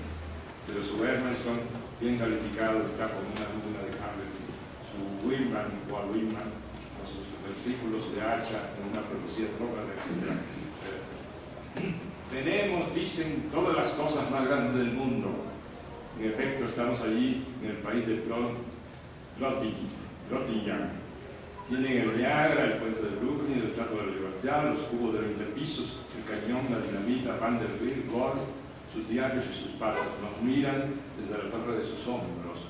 pero su Emerson, bien calificado, está como una luna de Hamlet, su Whitman o Whitman, con sus versículos de hacha en una profecía roja, etc. Tenemos, dicen, todas las cosas más grandes del mundo. En efecto, estamos allí en el país de Trottingham. Tienen el Niagara, el puente de Brooklyn, el Trato de la Libertad, los cubos de 20 pisos, el cañón, la dinamita, Vanderbilt, Gore, sus diarios y sus palos. Nos miran desde la torre de sus hombros,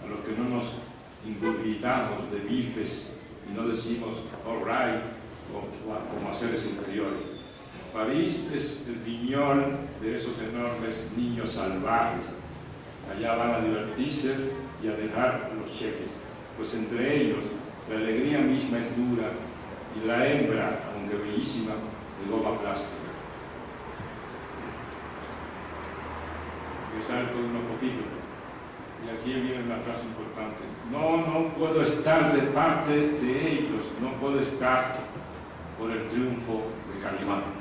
a los que no nos ingurgitamos de bifes y no decimos all right como a seres inferiores. París es el guiñol de esos enormes niños salvajes. Allá van a divertirse y a dejar los cheques, pues entre ellos la alegría misma es dura y la hembra, aunque bellísima, de goma plástica. Me salto unos poquitos, y aquí viene una frase importante. No puedo estar de parte de ellos, no puedo estar por el triunfo de Calimán.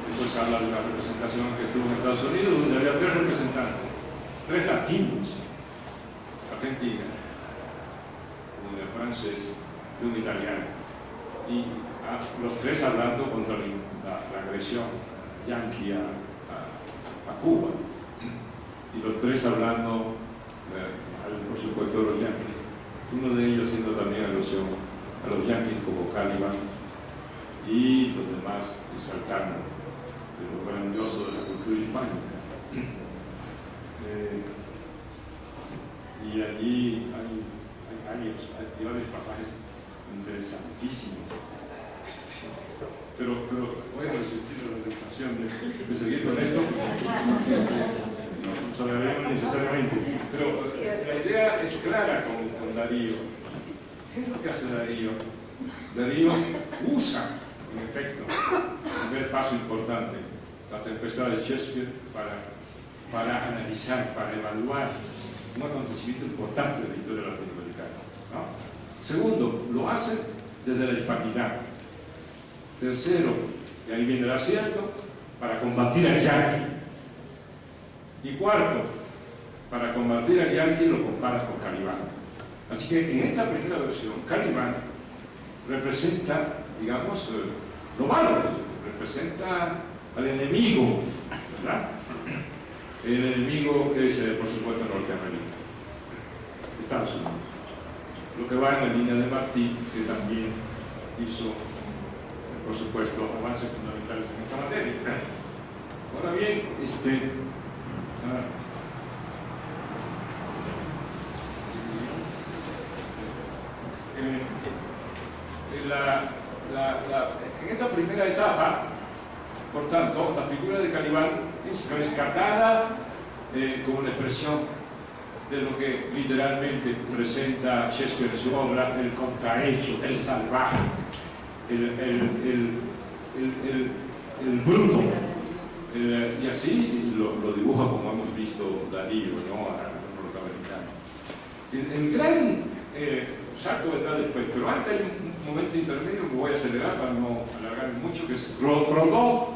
Después habla de una representación que estuvo en Estados Unidos, donde había 3 representantes, 3 latinos, Argentina, un francés y un italiano, y los 3 hablando contra la agresión yanqui a Cuba, y los 3 hablando, por supuesto, de los yanquis, uno de ellos haciendo también alusión a los yanquis como Caliban, y los demás exaltando de lo grandioso de la cultura hispánica. Y allí hay varios pasajes interesantísimos. Pero voy a resistir a la tentación de seguir con esto. No sabemos necesariamente. Pero la idea es clara con Darío. ¿Qué es lo que hace Darío? Darío usa, en efecto, un primer paso importante, la tempestad de Shakespeare, para analizar, para evaluar un acontecimiento importante de la historia latinoamericana, ¿no? Segundo, lo hace desde la hispanidad. Tercero, y ahí viene el acierto, para combatir al yanqui. Y cuarto, para combatir al yanqui lo compara con Calibán. Así que en esta primera versión, Calibán representa, digamos, lo malo, representa al enemigo, ¿verdad? El enemigo es, por supuesto, Norteamérica, Estados Unidos. lo que va en la línea de Martí, que también hizo, por supuesto, avances fundamentales en esta materia. Ahora bien, en esta primera etapa, por tanto, la figura de Calibán es rescatada como la expresión de lo que literalmente presenta Shakespeare en su obra, el contrahecho, el salvaje, el bruto. Y así lo dibuja, como hemos visto, Darío, ¿no?, a los norteamericanos. El gran salto vendrá después, pero antes hay un momento intermedio que voy a acelerar para no alargar mucho, que es Rodó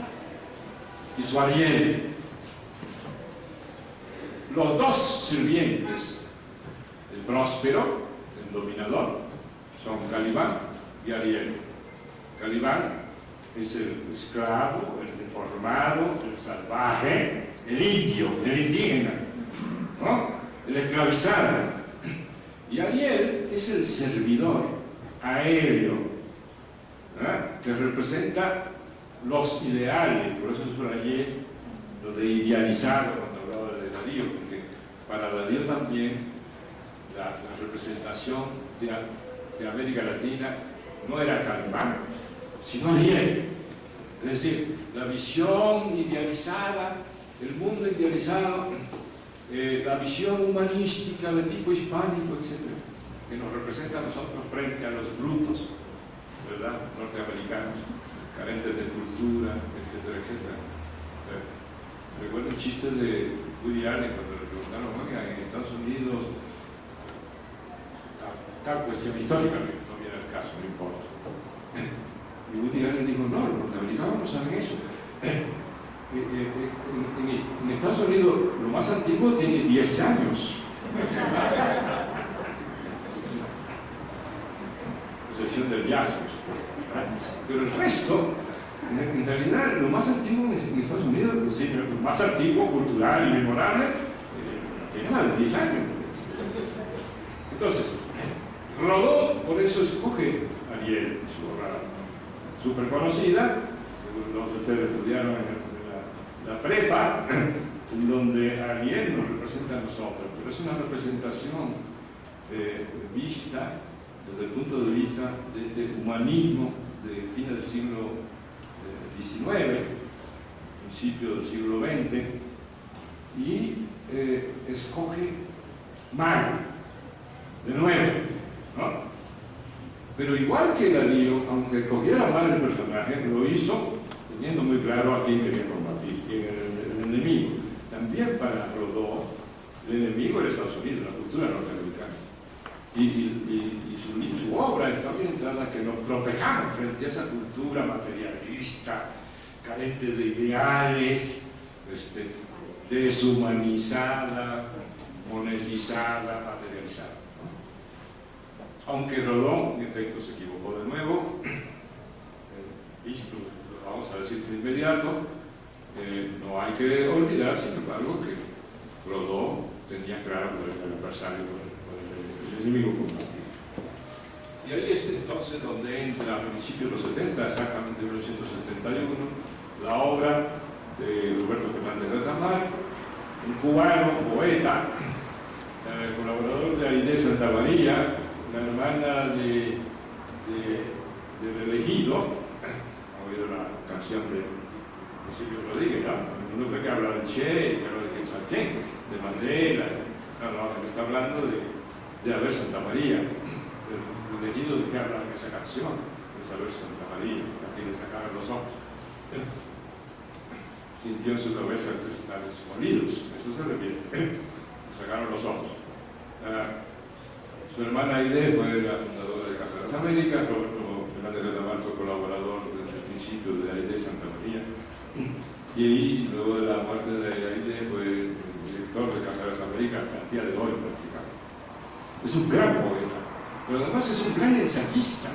y su Ariel. Los dos sirvientes, el próspero, el dominador, son Calibán y Ariel. Calibán es el esclavo, el deformado, el salvaje, el indio, el indígena, ¿no?, el esclavizado. Y Ariel es el servidor aéreo, ¿verdad?, que representa los ideales. Por eso subrayé lo de idealizar cuando hablaba de Darío, porque para Darío también la representación de América Latina no era Calibán, sino Ariel. Es decir, la visión idealizada, el mundo idealizado, la visión humanística de tipo hispánico, etc., que nos representa a nosotros frente a los brutos, ¿verdad?, norteamericanos, carentes de cultura, etcétera, etcétera. Recuerdo un chiste de Woody Allen cuando le preguntaron, oiga, en Estados Unidos, tal cuestión histórica, que no viene al caso, no importa. Y Woody Allen dijo, no, los norteamericanos no saben eso. En Estados Unidos lo más antiguo tiene 10 años. Excepción del jazz, pero el resto, en realidad, lo más antiguo en Estados Unidos, es decir, lo más antiguo, cultural y memorable, tiene más de 10 años. Entonces, Rodó, por eso escoge Ariel, su obra súper conocida, los de ustedes estudiaron en la prepa, donde Ariel nos representa a nosotros, pero es una representación vista desde el punto de vista de este humanismo de fines del siglo XIX, principio del siglo XX, y escoge mal, de nuevo, ¿no? Pero igual que Darío, aunque escogiera mal el personaje, lo hizo teniendo muy claro a quién quería combatir, quién era el enemigo. También para Rodó, el enemigo era Estados Unidos, la cultura norteamericana. Y su obra está orientada a que nos protejamos frente a esa cultura materialista, carente de ideales, deshumanizada, monetizada, materializada, ¿no? Aunque Rodó, en efecto, se equivocó de nuevo, visto, lo vamos a decir de inmediato, no hay que olvidar, sin embargo, que Rodó tenía claro cuál era el adversario, el enemigo combatido. Y ahí es entonces donde entra a principios de los 70, exactamente en 1971, la obra de Roberto Fernández Retamar, un cubano, poeta, colaborador de Aide Santa María, la hermana de Elegido. Ha oído la canción de Silvio Rodríguez, ¿no? Uno cree que habla de Che, que habla de Quetzaltén, de Mandela. No, se me está hablando de Haber Santa María. El Elegido, de qué habla en esa canción, de Saber Santa María, a quien le sacaron los ojos. Sintió en su cabeza cristales molidos, eso se refiere, sacaron los ojos. Su hermana Aide fue la fundadora de Casa de las Américas, Roberto Fernández Retamar fue colaborador desde el principio de Aide Santa María, y luego de la muerte de Aide fue director de Casa de las Américas hasta el día de hoy prácticamente. Es un gran poeta, pero además es un gran ensayista.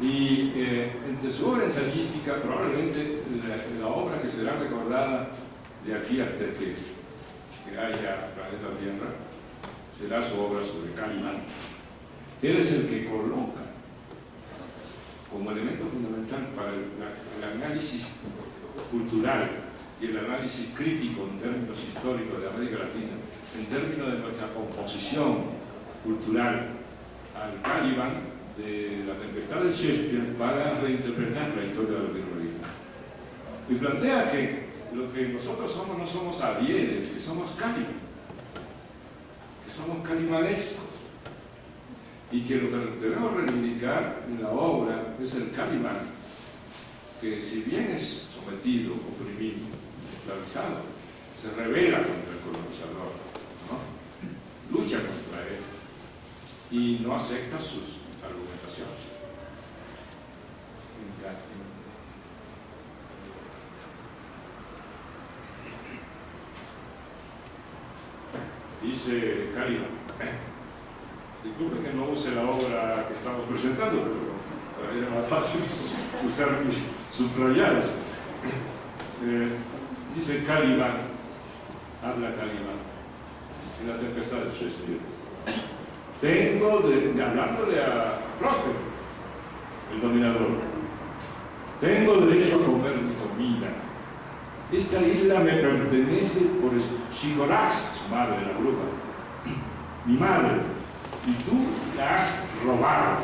Y entre su obra ensayística, probablemente la obra que será recordada de aquí hasta que haya planeta Tierra será su obra sobre Calibán. Él es el que coloca como elemento fundamental para el análisis cultural y el análisis crítico en términos históricos de América Latina, en términos de nuestra composición cultural, al Caliban de La Tempestad de Shakespeare para reinterpretar la historia del libro original. Y plantea que lo que nosotros somos no somos Arieles, que somos Caliban, que somos calibanescos, y que lo que debemos reivindicar en la obra es el Caliban, que si bien es sometido, oprimido, esclavizado, se rebela contra el colonizador, ¿no? Lucha contra él y no acepta sus argumentaciones. Dice Caliban, disculpe que no use la obra que estamos presentando, pero para ir más fácil usar mis subrayados. Dice Caliban, habla Caliban, en La Tempestad de Shakespeare. Hablándole a Próspero, el dominador, tengo derecho a comer mi comida. Esta isla me pertenece por Shigolax, su madre, la bruja, mi madre, y tú la has robado.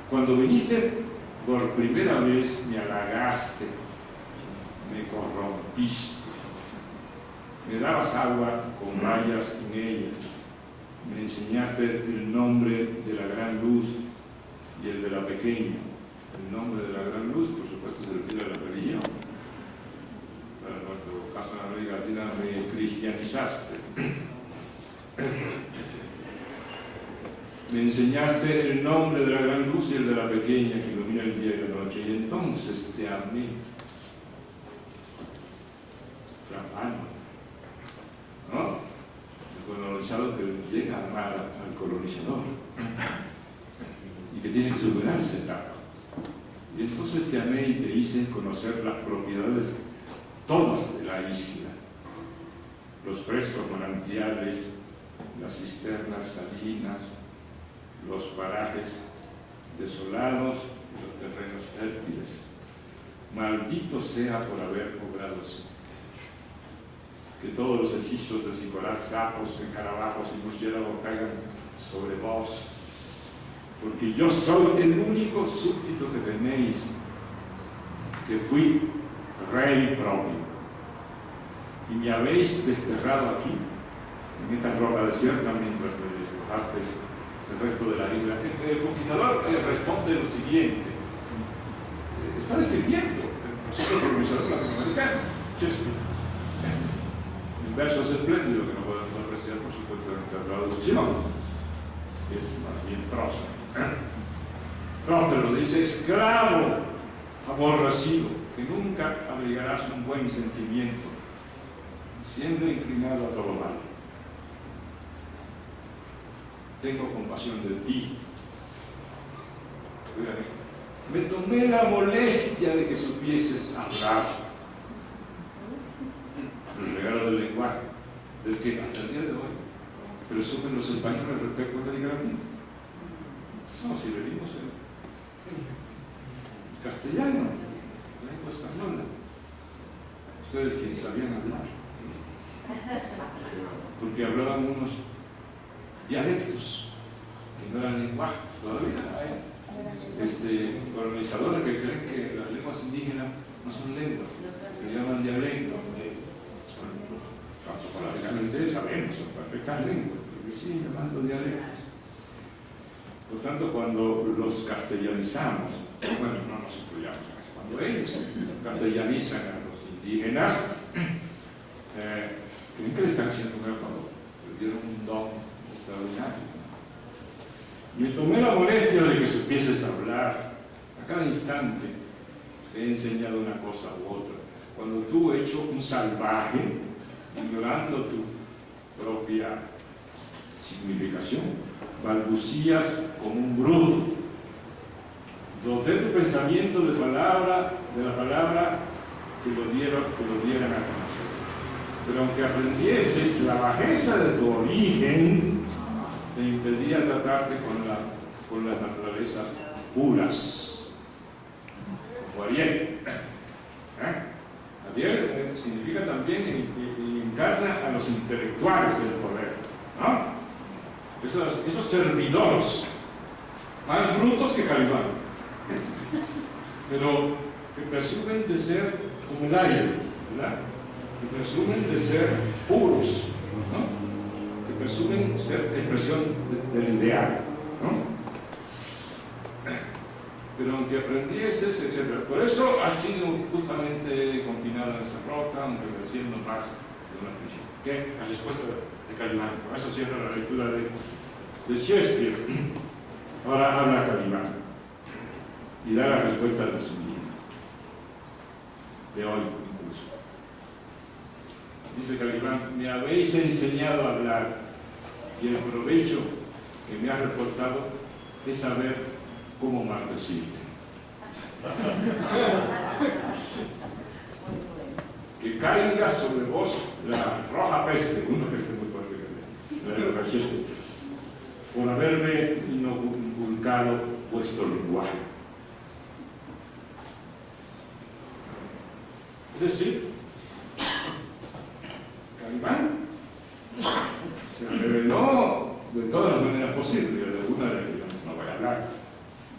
Cuando viniste por primera vez me halagaste, me corrompiste, me dabas agua con rayas en ella, me enseñaste el nombre de la gran luz y el de la pequeña. El nombre de la gran luz, por supuesto, se refiere a la religión. Para nuestro caso en América Latina, me cristianizaste. Me enseñaste el nombre de la gran luz y el de la pequeña que ilumina el día y la noche, y entonces te amé. Flamando, ¿no? El colonizador que llega a amar al colonizador y que tiene que superar esa etapa. Y entonces te amé y te hice conocer las propiedades todas de la isla, los frescos manantiales, las cisternas salinas, los parajes desolados y los terrenos fértiles. Maldito sea por haber obrado así. Que todos los hechizos de Nicolás, sapos, escarabajos y murciélagos caigan sobre vos, porque yo soy el único súbdito que tenéis, que fui rey propio, y me habéis desterrado aquí, en esta roca desierta, mientras me despojasteis el resto de la isla. El conquistador responde lo siguiente: está describiendo el proceso colonizador latinoamericano, Shakespeare, en versos espléndidos que no podemos apreciar, por supuesto, en nuestra traducción, que es más bien prosa. Próspero dice: esclavo aborrecido, que nunca abrigarás un buen sentimiento, siendo inclinado a todo mal. Tengo compasión de ti. Me tomé la molestia de que supieses hablar. El regalo del lenguaje, del que hasta el día de hoy presumen los españoles respecto a América Latina. No, si venimos en castellano, lengua española, ustedes quienes sabían hablar, porque hablaban unos dialectos que no eran lenguajes. Todavía hay colonizadores que creen que las lenguas indígenas no son lenguas, que llaman dialectos. Antropolágicamente sabemos, son perfectas lenguas, porque siguen llamando dialectos. Por tanto, cuando los castellanizamos, bueno, no nos incluyamos en eso, cuando ellos castellanizan a los indígenas, creen que le están haciendo un gran favor, le dieron un don extraordinario. Me tomé la molestia de que supieses hablar. A cada instante te he enseñado una cosa u otra. Cuando tú, hecho un salvaje, ignorando tu propia significación, balbucías como un bruto. Doté tu pensamiento de la palabra que lo dieran a conocer. Pero aunque aprendieses la bajeza de tu origen, te impedía tratarte con las naturalezas puras, como Ariel. Ariel significa también encarna a los intelectuales del poder, ¿no? Esos servidores, más brutos que Calibán, pero que presumen de ser como el aire, ¿verdad? Que presumen de ser puros, ¿no? Que presumen ser expresión del ideal, ¿no? Pero aunque aprendiese, etc. Por eso ha sido justamente confinado en esa roca, aunque creciendo más de una prisión. ¿Qué? La respuesta de Calibán. Por eso cierra la lectura de Shakespeare. Ahora habla Calibán y da la respuesta de su vida, de hoy incluso. Dice Calibán: me habéis enseñado a hablar y el provecho que me ha reportado es saber cómo maldecirte. Que caiga sobre vos la roja peste, una peste muy fuerte que le, por haberme inculcado vuestro lenguaje. Es decir, Calibán se reveló de todas las maneras posibles, de alguna de las que no voy a hablar,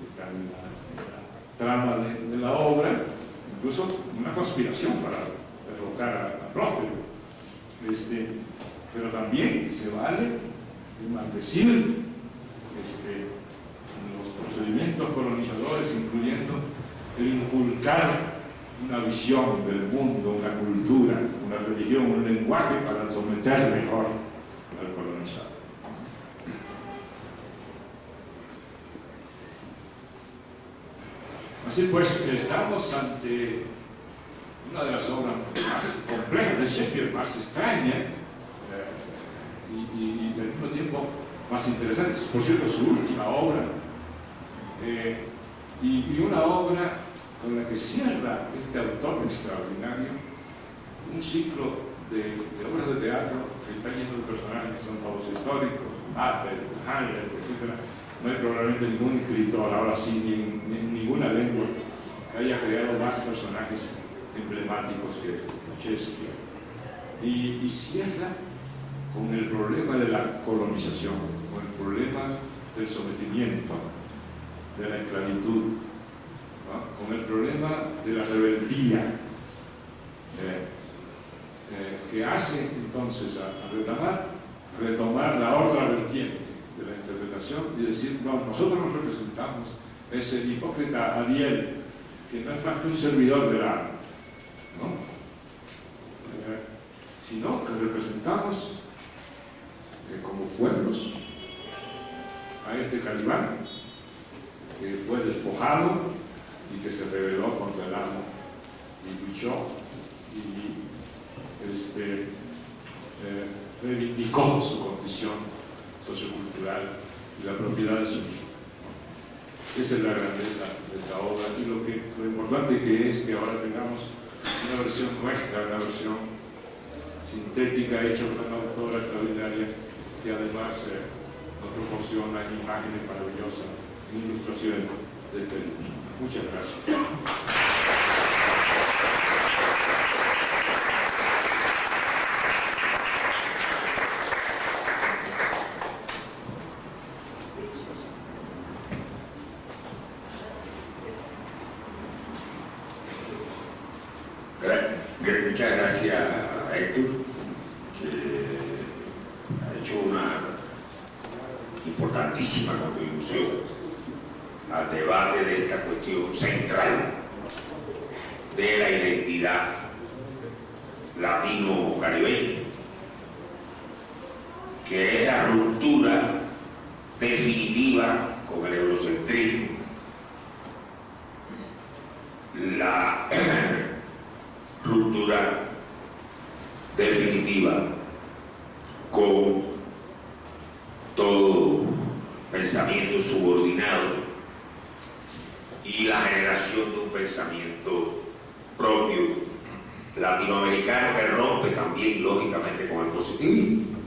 está en la trama de la obra, incluso una conspiración para derrocar a Próspero. Pero también se vale de maldecir los procedimientos colonizadores, incluyendo el inculcar una visión del mundo, una cultura, una religión, un lenguaje para someter mejor al colonizador. Así pues, estamos ante una de las obras más complejas de Shakespeare, más extraña y al mismo tiempo más interesantes. Por cierto, su última obra, y una obra con la que cierra este autor extraordinario un ciclo de obras de teatro que está lleno de personajes que son todos históricos, Macbeth, Hamlet, etc. No hay probablemente ningún escritor, ahora sí, ni en ninguna lengua, que haya creado más personajes emblemáticos que Shakespeare. Y cierra con el problema de la colonización, con el problema del sometimiento, de la esclavitud, ¿no? Con el problema de la rebeldía, que hace entonces a retomar la otra vertiente de la interpretación y decir: no, nosotros nos representamos ese hipócrita Ariel, que no es más que un servidor del arte, ¿no? Sino que representamos como pueblos a este Calibán, que fue despojado y que se rebeló contra el amo y luchó y reivindicó su condición sociocultural y la propiedad de su hijo. Esa es la grandeza de esta obra, y lo importante que es que ahora tengamos una versión nuestra, una versión sintética hecha por una autora extraordinaria que además nos proporciona imágenes maravillosas, ilustraciones de este libro. Muchas gracias. Muchas gracias a Héctor, que ha hecho una importantísima contribución al debate de esta cuestión central de la identidad latino-caribeña, que es la ruptura definitiva con el eurocentrismo, la ruptura definitiva con todo pensamiento subordinado y la generación de un pensamiento propio latinoamericano que rompe también lógicamente con el positivismo.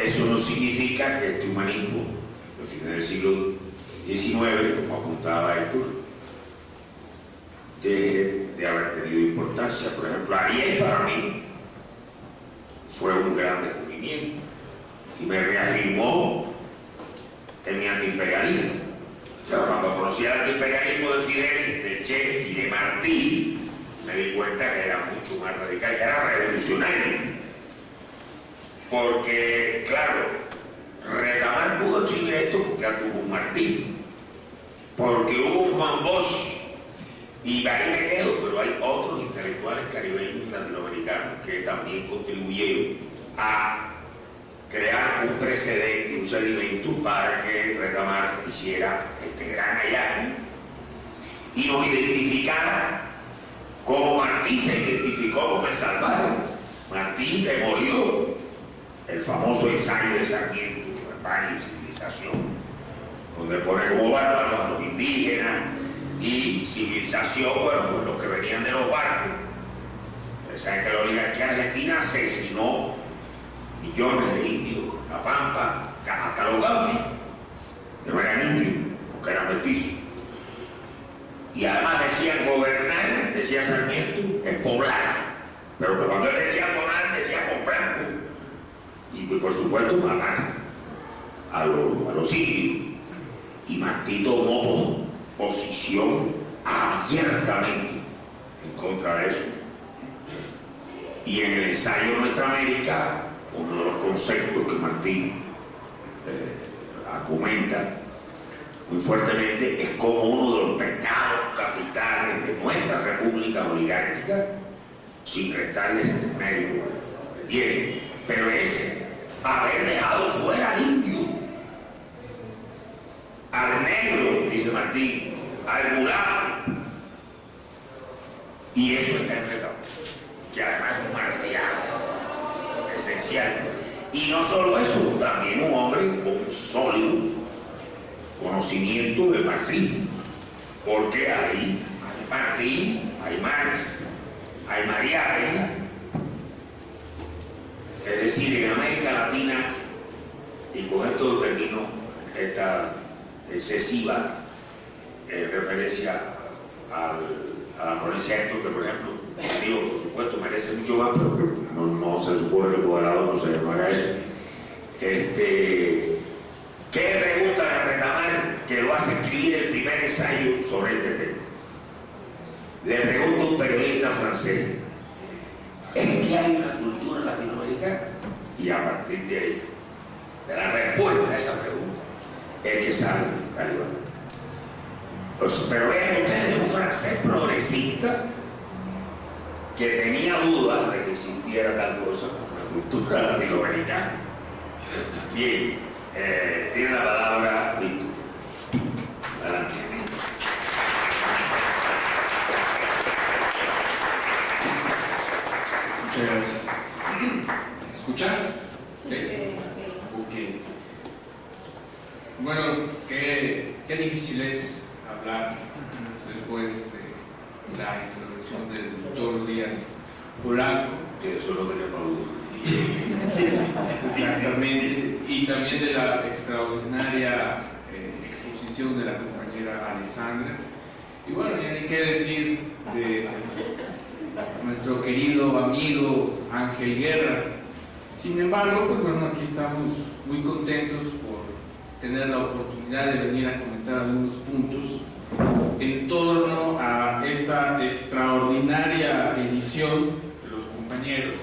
Eso no significa que este humanismo, al final del siglo XIX, como apuntaba Héctor, deje de haber tenido importancia. Por ejemplo, Ariel para mí fue un gran descubrimiento y me reafirmó en mi antiimperialismo. Claro, cuando conocí el antiimperialismo de Fidel, de Che y de Martí, me di cuenta que era mucho más radical, que era revolucionario. Porque, claro, Retamar pudo escribir esto porque hubo un Martí, porque hubo un Juan Bosch, y ahí me quedo, pero hay otros intelectuales caribeños y latinoamericanos que también contribuyeron a crear un precedente, un sedimento para que Retamar hiciera este gran hallazgo y nos identificara como Martí se identificó con el Salvador. Martí demolió el famoso ensayo de Sarmiento, España y civilización, donde pone como bárbaros a los indígenas y civilización, bueno, pues los que venían de los barcos. Ustedes saben que la oligarquía argentina asesinó millones de indios, la Pampa, hasta los gauchos, que no eran indios, porque eran mestizos. Y además decían gobernar, decía Sarmiento, es poblar. Pero que cuando él decía donar, decía comprar. Y por supuesto matar a los indios. Y Martí tomó posición abiertamente en contra de eso. Y en el ensayo Nuestra América, uno de los conceptos que Martí argumenta muy fuertemente es como uno de los pecados capitales de nuestra república oligárquica, sin restarles el mérito que tiene, pero es haber dejado fuera al indio, al negro, dice Martí, al mulato, y eso está en pecado, que además es un martillado esencial. Y no solo eso, también un hombre con un sólido conocimiento del marxismo, porque hay Martí, hay Marx, hay Mariátegui. Es decir, en América Latina, y con esto termino esta excesiva referencia a la ponencia Héctor, que por ejemplo, digo, por supuesto merece mucho más, pero que no se supone que por el lado no haga eso. ¿Qué pregunta de Retamar que lo hace escribir el primer ensayo sobre este tema? Le pregunta a un periodista francés, ¿es que hay una cultura latinoamericana? Y a partir de ahí, de la respuesta a esa pregunta, es que sale Calibán. Pues, pero vean ustedes, un francés progresista que tenía dudas de que existiera tal cosa como la cultura latinoamericana. Bien, tiene la palabra Víctor. Adelante. Muchas gracias. ¿Escuchan? ¿Sí? Ok. Bueno, qué difícil es hablar después de la introducción del doctor Díaz Polanco. Que eso no tenemos duda. Exactamente. Y también de la extraordinaria exposición de la compañera Alessandra. Y bueno, ya ni qué decir de nuestro querido amigo Ángel Guerra. Sin embargo, pues bueno, aquí estamos muy contentos por tener la oportunidad de venir a comentar algunos puntos en torno a esta extraordinaria edición de los compañeros,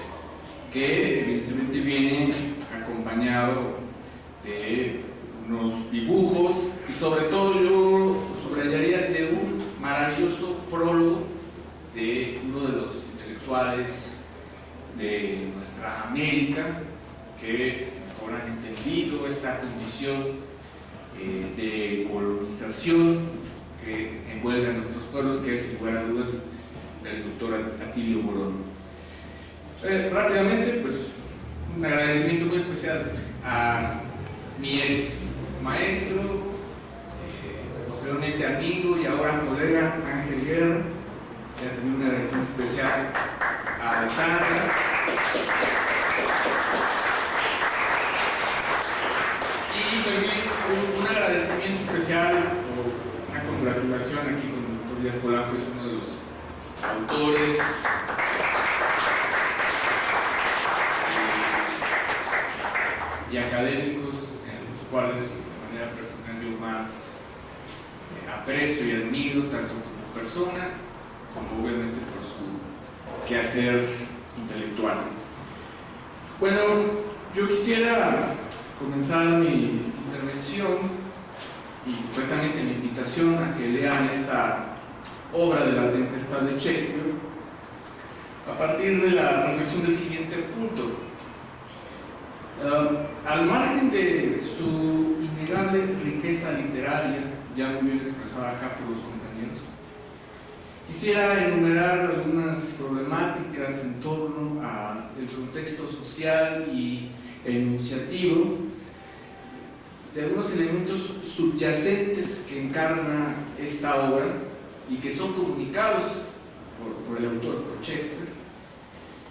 que evidentemente viene acompañado de unos dibujos y sobre todo yo subrayaría de un maravilloso prólogo de uno de los intelectuales de nuestra América que mejor han entendido esta condición de colonización que envuelve a nuestros pueblos, que es, sin lugar a dudas, el doctor Atilio Borón. Rápidamente, pues un agradecimiento muy especial a mi ex maestro, posteriormente amigo y ahora colega Ángel Guerra. Ya también un agradecimiento especial a Alessandra. Y también un agradecimiento especial o una congratulación aquí con el doctor Díaz Polanco, es uno de los autores y académicos en los cuales de manera personal yo más aprecio y admiro, tanto como persona como obviamente por su quehacer intelectual. Bueno, yo quisiera comenzar mi intervención y concretamente mi invitación a que lean esta obra de La Tempestad de Shakespeare a partir de la reflexión del siguiente punto. Al margen de su innegable riqueza literaria, ya muy bien expresada acá por los compañeros, quisiera enumerar algunas problemáticas en torno al contexto social y enunciativo de algunos elementos subyacentes que encarna esta obra y que son comunicados por el autor, por Shakespeare,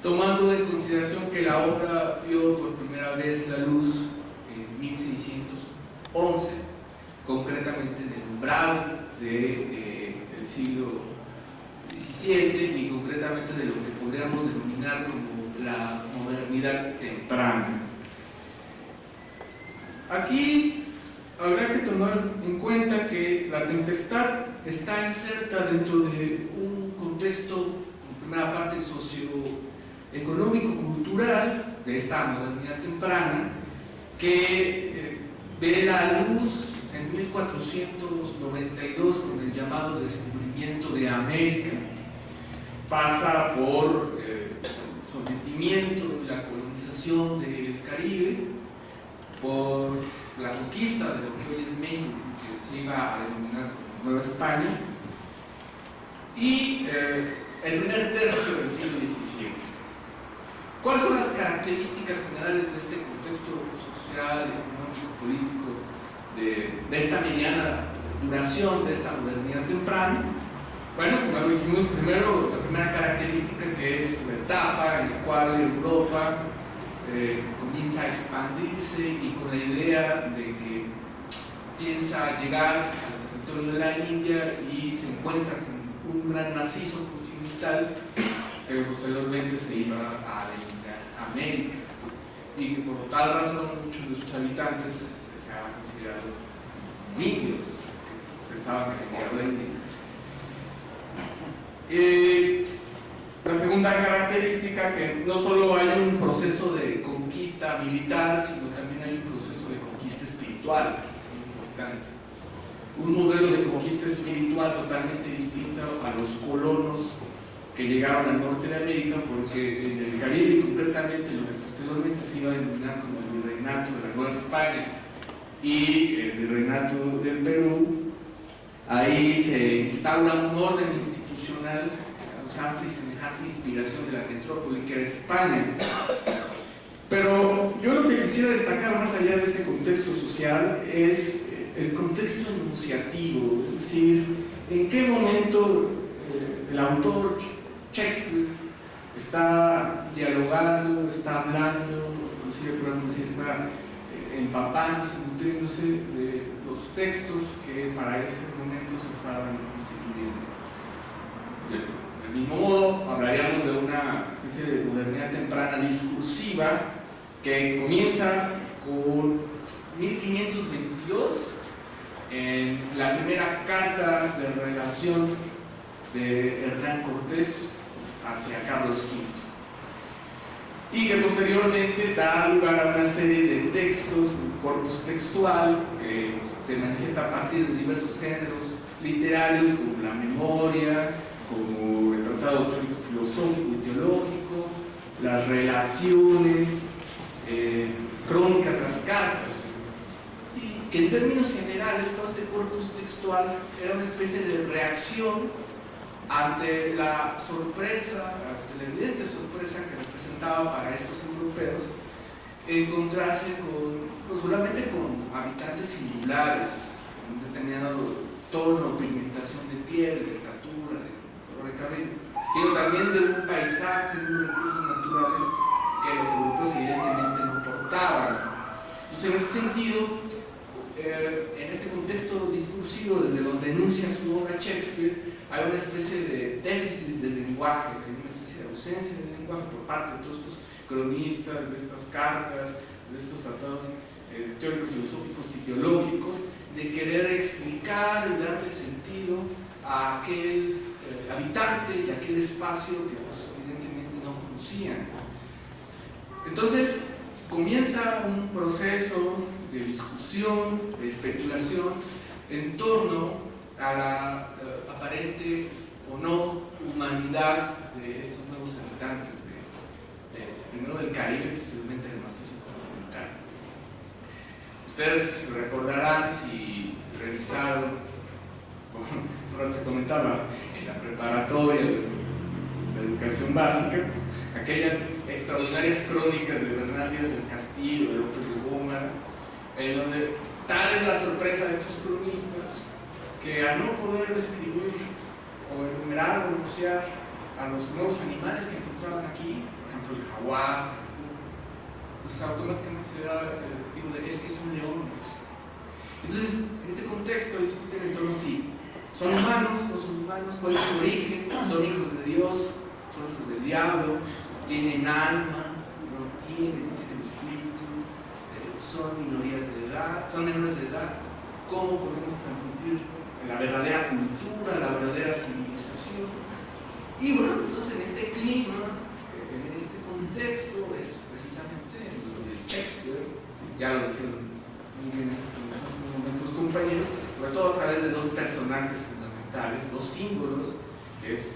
tomando en consideración que la obra vio por primera vez la luz en 1611, concretamente en el umbral del siglo XVII y concretamente de lo que podríamos denominar como la modernidad temprana. Aquí habrá que tomar en cuenta que La Tempestad está inserta dentro de un contexto, en primera parte, socioeconómico-cultural de esta modernidad temprana, que ve la luz en 1492 con el llamado descubrimiento de América. Pasa por el sometimiento y la colonización del Caribe, por la conquista de lo que hoy es México, que se iba a denominar como Nueva España, y el primer tercio del siglo XVII. ¿Cuáles son las características generales de este contexto social, económico, político, de esta mediana duración de esta modernidad temprana? Bueno, como lo dijimos primero, la primera característica que es la etapa en la cual Europa comienza a expandirse y con la idea de que piensa llegar al territorio de la India y se encuentra con un gran macizo continental que posteriormente se iba a denominar América y que por tal razón muchos de sus habitantes se han considerado indios, que pensaban que venía de la India. La segunda característica, que no solo hay un proceso de conquista militar, sino también hay un proceso de conquista espiritual, muy importante. Un modelo de conquista espiritual totalmente distinto a los colonos que llegaron al norte de América, porque en el Caribe, y concretamente lo que posteriormente se iba a denominar como el virreinato de la Nueva España y el virreinato del Perú, ahí se instaura un orden institucional, usanza y semejanza e inspiración de la metrópoli que era España. Pero yo lo que quisiera destacar más allá de este contexto social es el contexto enunciativo, es decir, en qué momento el autor Shakespeare está dialogando, está hablando, inclusive podemos decir está empapándose, nutriéndose de los textos que para ese momento se estaban constituyendo. Del mismo modo, hablaríamos de una especie de modernidad temprana discursiva que comienza con 1522 en la primera carta de relación de Hernán Cortés hacia Carlos V y que posteriormente da lugar a una serie de textos, un corpus textual que se manifiesta a partir de diversos géneros literarios como la memoria, como el tratado teórico filosófico y teológico, las relaciones, las crónicas, las cartas, y que en términos generales todo este corpus textual era una especie de reacción ante la sorpresa, ante la evidente sorpresa que representaba para estos europeos encontrarse con, no solamente con habitantes singulares, con un determinado tono, pigmentación de piel, de estatura, de color de cabello, sino también de un paisaje, de unos recursos naturales que los europeos evidentemente no portaban. Entonces, en ese sentido, en este contexto discursivo, desde donde enuncia su obra Shakespeare, hay una especie de déficit del lenguaje, hay una especie de ausencia del lenguaje por parte de todos estos cronistas, de estas cartas, de estos tratados teóricos, filosóficos y teológicos, de querer explicar y darle sentido a aquel habitante y a aquel espacio que pues, evidentemente no conocían. Entonces comienza un proceso de discusión, de especulación en torno a la aparente o no humanidad de estos nuevos habitantes, primero del Caribe y posteriormente del macizo continental. Ustedes recordarán, si revisaron, como se comentaba en la preparatoria de la educación básica, aquellas extraordinarias crónicas de Bernal Díaz del Castillo, de López de Gómara, en donde tal es la sorpresa de estos cronistas que al no poder describir o enumerar o enunciar a los nuevos animales que encontraban aquí, por ejemplo el jaguar, pues automáticamente se da el objetivo de es que son leones. Entonces, en este contexto discuten en torno a si son humanos, no son humanos, cuál es su origen, son hijos de Dios, son hijos del diablo, tienen alma, no tienen espíritu, son minorías de edad, son menores de edad. ¿Cómo podemos transmitir la verdadera cultura, la verdadera civilización? Y bueno, entonces en este clima, en este contexto, es precisamente donde Shakespeare, ya lo dijeron muy bien nuestros compañeros, sobre todo a través de dos personajes fundamentales, dos símbolos, que es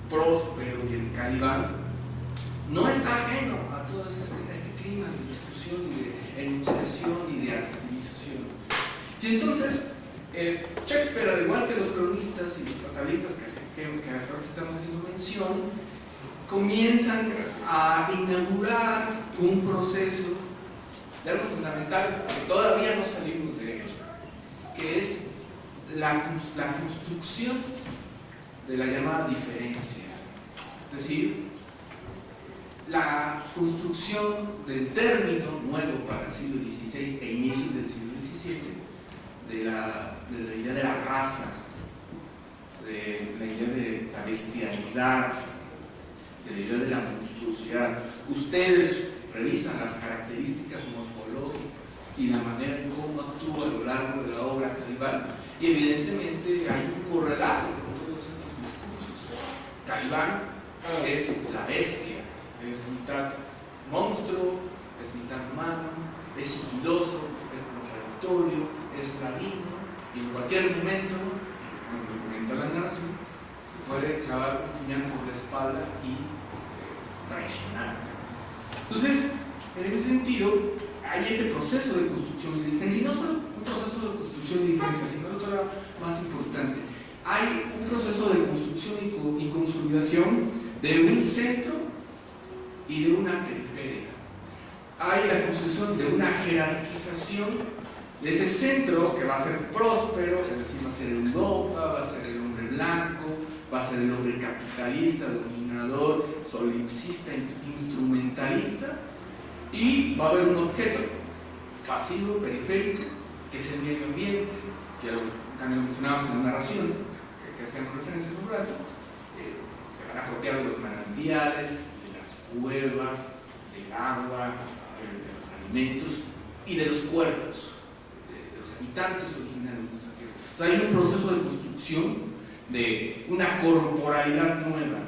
Próspero y el Calibán, no está ajeno a todo este clima de discusión y de enunciación y de adjetivización. Y entonces, Shakespeare, al igual que los cronistas y los fatalistas que hasta ahora estamos haciendo mención, comienzan a inaugurar un proceso de algo fundamental que todavía no salimos de eso, que es la construcción de la llamada diferencia, es decir, la construcción del término nuevo para el siglo XVI e inicio del siglo XVII de la idea de la raza, de la idea de la bestialidad, de la idea de la monstruosidad. Ustedes revisan las características morfológicas y la manera en cómo actúa a lo largo de la obra Calibán, y evidentemente hay un correlato con todos estos discursos. Calibán es la bestia, es mitad monstruo, es mitad humano, es sigiloso, es contradictorio, es ladino, y en cualquier momento, cuando comenta la narración, se puede clavar un puñal por la espalda y traicionar. Entonces, en ese sentido, hay este proceso de construcción de diferencia, y no solo un proceso de construcción de diferencia, sino lo que era más importante, hay un proceso de construcción y consolidación de un centro y de una periferia. Hay la construcción de una jerarquización de ese centro que va a ser próspero, es decir, va a ser Europa, va a ser el hombre blanco, va a ser el hombre capitalista, dominador, solipsista, instrumentalista, y va a haber un objeto pasivo, periférico, que es el medio ambiente, que también mencionábamos en la narración, que hacemos referencia a un rato, se van a apropiar de los manantiales, de las cuevas, del agua, de los alimentos y de los cuerpos, de los habitantes originarios de esta tierra. O sea, hay un proceso de construcción de una corporalidad nueva,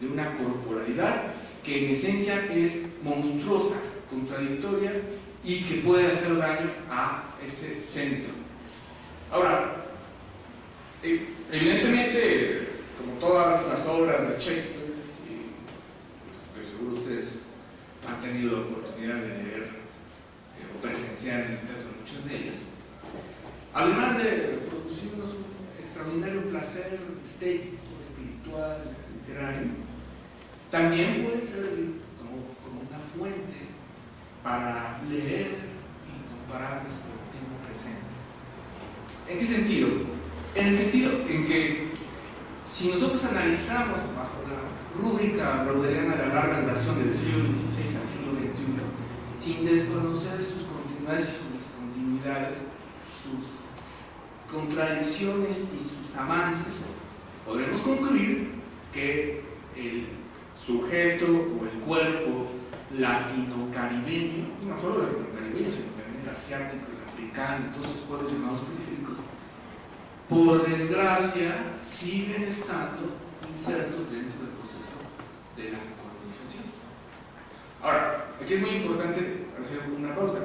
de una corporalidad que en esencia es monstruosa, contradictoria y que puede hacer daño a ese centro. Ahora, evidentemente, como todas las obras de Shakespeare, y de seguro ustedes han tenido la oportunidad de leer o presenciar en el teatro muchas de ellas, además de producirnos un extraordinario placer estético, espiritual, literario, también puede ser como una fuente para leer y comparar nuestro tiempo presente. ¿En qué sentido? En el sentido en que si nosotros analizamos bajo la rúbrica broderiana de la larga duración del siglo XVI al siglo XXI, sin desconocer sus continuidades y sus discontinuidades, sus contradicciones y sus avances, podremos concluir que el sujeto o el cuerpo latino-caribeño, y no solo latino-caribeño, sino también el asiático, el africano, todos esos pueblos llamados periféricos, por desgracia siguen estando insertos dentro del proceso de la colonización. Ahora, aquí es muy importante hacer una pausa.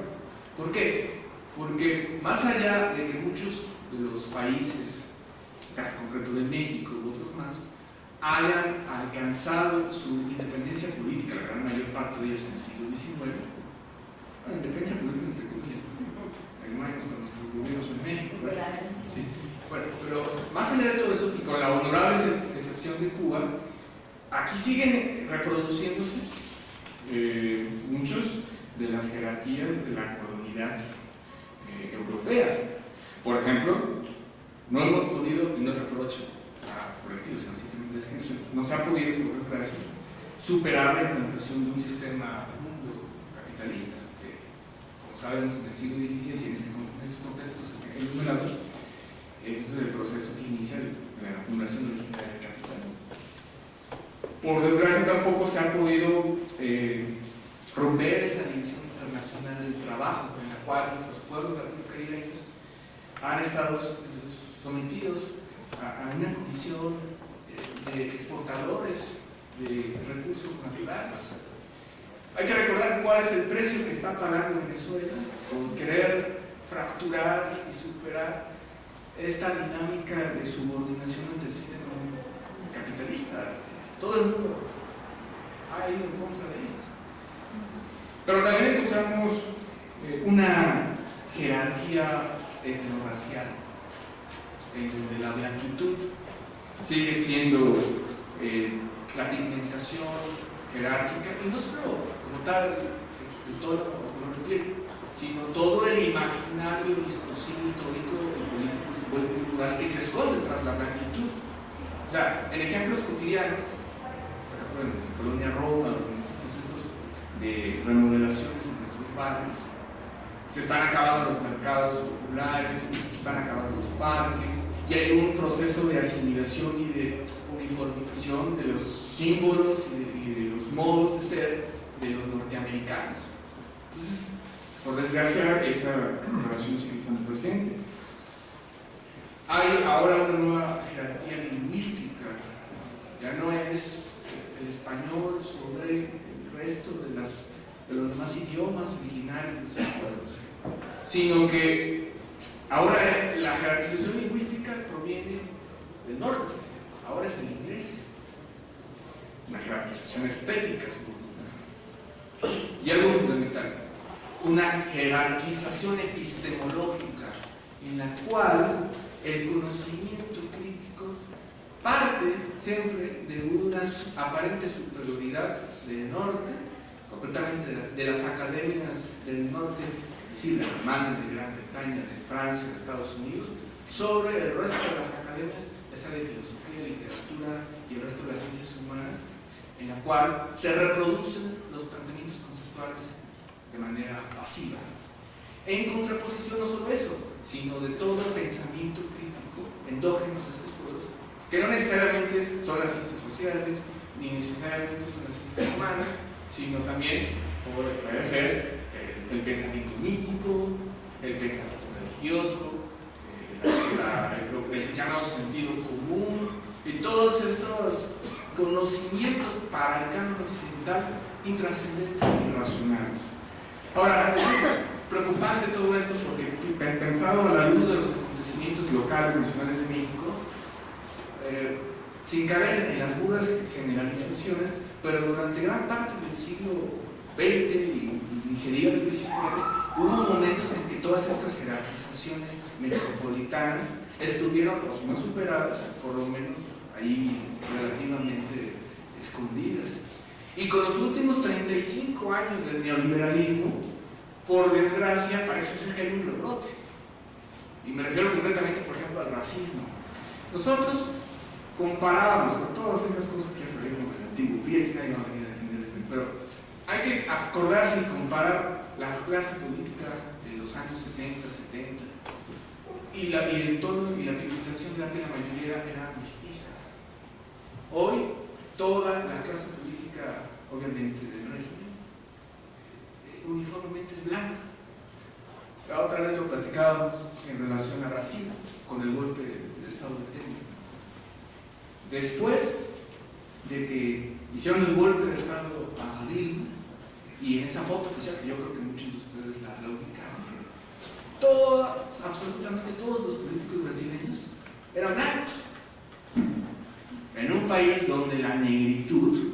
¿Por qué? Porque más allá de que muchos de los países, caso concreto de México u otros más, hayan alcanzado su independencia política, la gran mayor parte de ellos en el siglo XIX, bueno, independencia política entre comillas, hay más con nuestros gobiernos en México, sí. Bueno, pero más allá de todo eso, y con la honorable excepción de Cuba, aquí siguen reproduciéndose muchos de las jerarquías de la colonialidad europea. Por ejemplo, no hemos podido, y no se aprovecha por estilo, sino simplemente es que no se ha podido, por desgracia, superar la implantación de un sistema mundo capitalista, que, como sabemos, en el siglo XVI y en estos contextos enumerados, ese es el proceso que inicia la acumulación originaria del capital. Por desgracia, tampoco se ha podido romper esa división internacional del trabajo, en la cual los pueblos latinoamericanos han estado sometidos a una condición de exportadores de recursos naturales. Hay que recordar cuál es el precio que está pagando Venezuela por querer fracturar y superar esta dinámica de subordinación ante el sistema capitalista. Todo el mundo ha ido en contra de ellos. Pero también encontramos una jerarquía etnorracial, en donde la blanquitud sigue siendo la pigmentación jerárquica, y no solo como tal el tono o color de piel, sino todo el imaginario discursivo, histórico y político y cultural que se esconde tras la blanquitud. O sea, en ejemplos cotidianos, por ejemplo en la colonia Roma, en estos procesos de remodelaciones en nuestros barrios, se están acabando los mercados populares, se están acabando los parques, y hay un proceso de asimilación y de uniformización de los símbolos y de los modos de ser de los norteamericanos. Entonces, por desgracia, esa relación sigue estando presente. Hay ahora una nueva jerarquía lingüística, ya no es el español sobre el resto de los demás idiomas originarios de sus pueblos, sino que ahora la jerarquización lingüística proviene del norte, ahora es el inglés, una jerarquización estética, y algo fundamental, una jerarquización epistemológica en la cual el conocimiento crítico parte siempre de una aparente superioridad del norte, concretamente de las academias del norte, es decir, de Alemania, de Gran Bretaña, de Francia, de Estados Unidos, sobre el resto de las academias, ya sea de filosofía, literatura y el resto de las ciencias humanas, en la cual se reproducen los planteamientos conceptuales de manera pasiva. En contraposición, no solo eso, sino de todo el pensamiento crítico endógeno de estos pueblos, que no necesariamente son las ciencias sociales, ni necesariamente son las ciencias humanas, sino también puede ser el pensamiento mítico, el pensamiento religioso, el llamado sentido común, y todos esos conocimientos para el canon occidental intrascendentes y irracionales. Ahora, es preocupante todo esto porque, pensado a la luz de los acontecimientos locales nacionales de México, sin caer en las burdas generalizaciones, pero durante gran parte del siglo XX y se diga del siglo XX, hubo momentos en que todas estas jerarquizaciones metropolitanas estuvieron, pues, no superadas, por lo menos ahí relativamente escondidas. Y con los últimos 35 años del neoliberalismo, por desgracia, parece ser que hay un rebrote. Y me refiero concretamente, por ejemplo, al racismo. Nosotros comparábamos con todas esas cosas que ya sabemos del antiguo pie, que nadie va a venir a defender esto, pero hay que acordarse y comparar la clase política de los años 60, 70, y el tono y la tipificación de la pena mayor era mestiza. Hoy, toda la clase política, obviamente, del régimen, uniformemente es blanca. La otra vez lo platicábamos en relación a Brasil, con el golpe del Estado de Temer. Después de que hicieron el golpe de Estado a Dilma, y en esa foto, pues, que yo creo que muchos de ustedes la ubicaron, absolutamente todos los políticos brasileños eran blancos. En un país donde la negritud,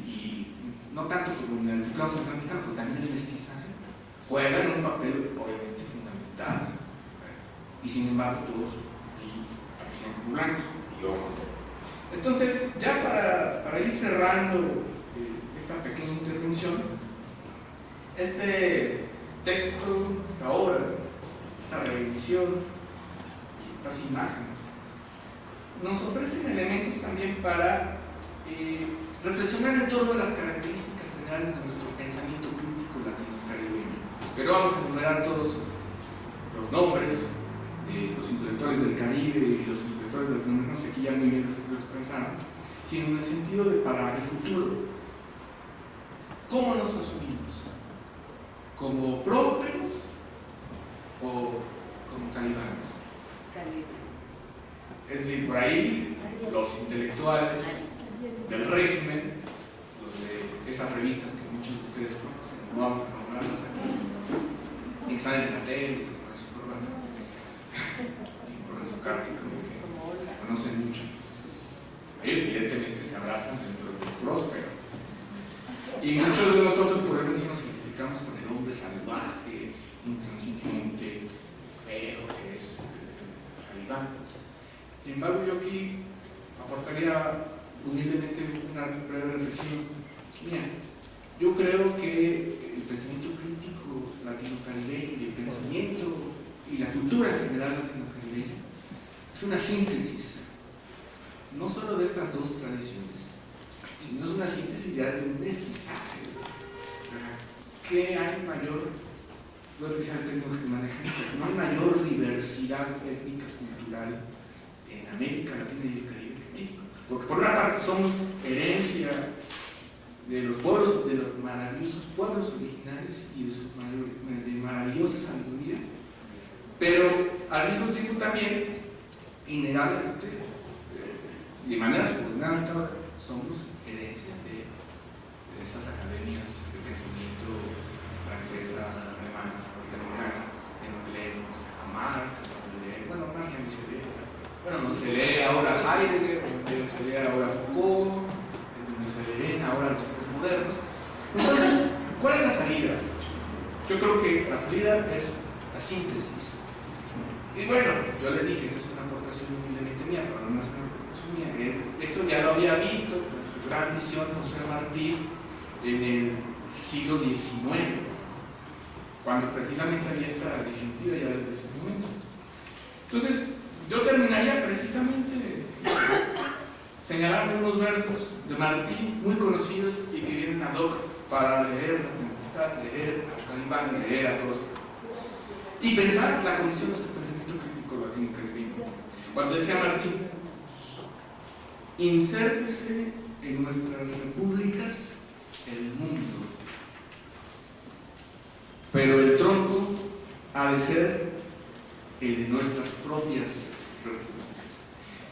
y no tanto como en el plano centroamericano, pero también el mestizaje, juegan un papel obviamente fundamental. Y sin embargo, todos parecían como blancos. Entonces, ya para ir cerrando esta pequeña intervención, este texto, esta obra, esta revisión y estas imágenes nos ofrecen elementos también para reflexionar en torno a las características generales de nuestro pensamiento crítico latino-caribeño. Pero vamos a enumerar todos los nombres de los intelectuales del Caribe y los intelectuales del fenómeno, no sé, aquí ya muy bien lo expresaron, sino en el sentido de para el futuro, ¿cómo nos asumimos? ¿Como prósperos o como talibanes? Es decir, por ahí los intelectuales del régimen, los de esas revistas que muchos de ustedes conocen, no vamos a nombrarlas aquí, y que salen en la tele, se ponen su corbata, y por su cara así como que la conocen mucho. Ellos evidentemente se abrazan dentro del próspero. Y muchos de nosotros podemos decir nos identificamos con el hombre salvaje, intransigente, feo, que es talibán. Sin embargo, yo aquí aportaría humildemente una breve reflexión. Mira, yo creo que el pensamiento crítico latino-caribeño y el pensamiento y la cultura en general latino-caribeña es una síntesis, no solo de estas dos tradiciones, sino es una síntesis ya de un mestizaje. ¿Qué hay mayor, voy a utilizar el término que manejan, no hay mayor diversidad étnica cultural en América Latina y el Caribe que México? Porque por una parte somos herencia de los pueblos, de los maravillosos pueblos originarios y de maravillosa sabiduría, pero al mismo tiempo también, innegablemente, de manera subordinada, somos herencia de esas academias de pensamiento francesa, alemana, norteamericana, en donde leemos a Marx, bueno, Marx ya no se lee, bueno, no se lee ahora Heidegger, no se lee ahora Foucault, no se leen ahora los postmodernos. Entonces, ¿cuál es la salida? Yo creo que la salida es la síntesis. Y bueno, yo les dije, esa es una aportación humildemente mía, pero no es una aportación mía. Eso ya lo había visto con su gran visión José Martí en el siglo XIX, cuando precisamente había esta disyuntiva ya desde ese momento. Entonces, yo terminaría precisamente señalando unos versos de Martí muy conocidos y que vienen ad hoc para leer La Tempestad, leer a Calibán, leer a todos y pensar la condición de nuestro pensamiento crítico latino-caribeño. Cuando decía Martí, insértese en nuestras repúblicas el mundo, pero el tronco ha de ser el de nuestras propias repúblicas.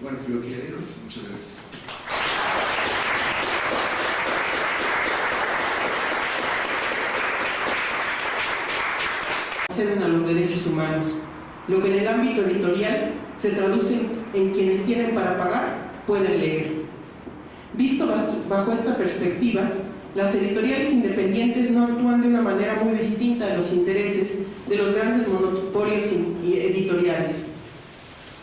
Bueno, creo que ya digo, muchas gracias. Acceden a los derechos humanos, lo que en el ámbito editorial se traduce en quienes tienen para pagar, pueden leer. Visto bajo esta perspectiva, las editoriales independientes no actúan de una manera muy distinta de los intereses de los grandes monopolios editoriales.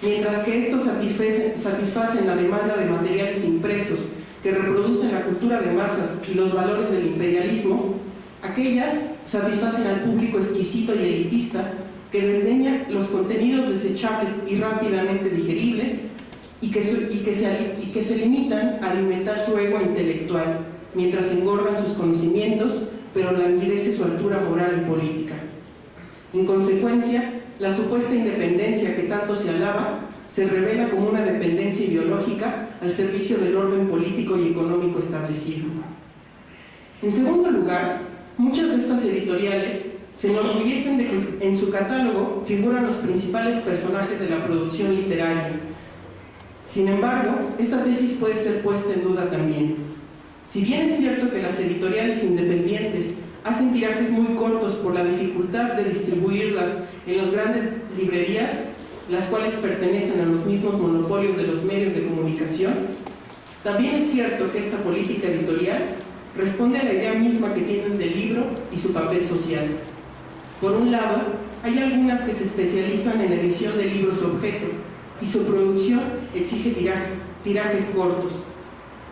Mientras que estos satisfacen la demanda de materiales impresos que reproducen la cultura de masas y los valores del imperialismo, aquellas satisfacen al público exquisito y elitista que desdeña los contenidos desechables y rápidamente digeribles y que se limitan a alimentar su ego intelectual, mientras engordan sus conocimientos, pero languidece su altura moral y política. En consecuencia, la supuesta independencia que tanto se alaba se revela como una dependencia ideológica al servicio del orden político y económico establecido. En segundo lugar, muchas de estas editoriales se enorgullecen de que en su catálogo figuran los principales personajes de la producción literaria. Sin embargo, esta tesis puede ser puesta en duda también. Si bien es cierto que las editoriales independientes hacen tirajes muy cortos por la dificultad de distribuirlas en las grandes librerías, las cuales pertenecen a los mismos monopolios de los medios de comunicación, también es cierto que esta política editorial responde a la idea misma que tienen del libro y su papel social. Por un lado, hay algunas que se especializan en edición de libros objeto, y su producción exige tirajes cortos,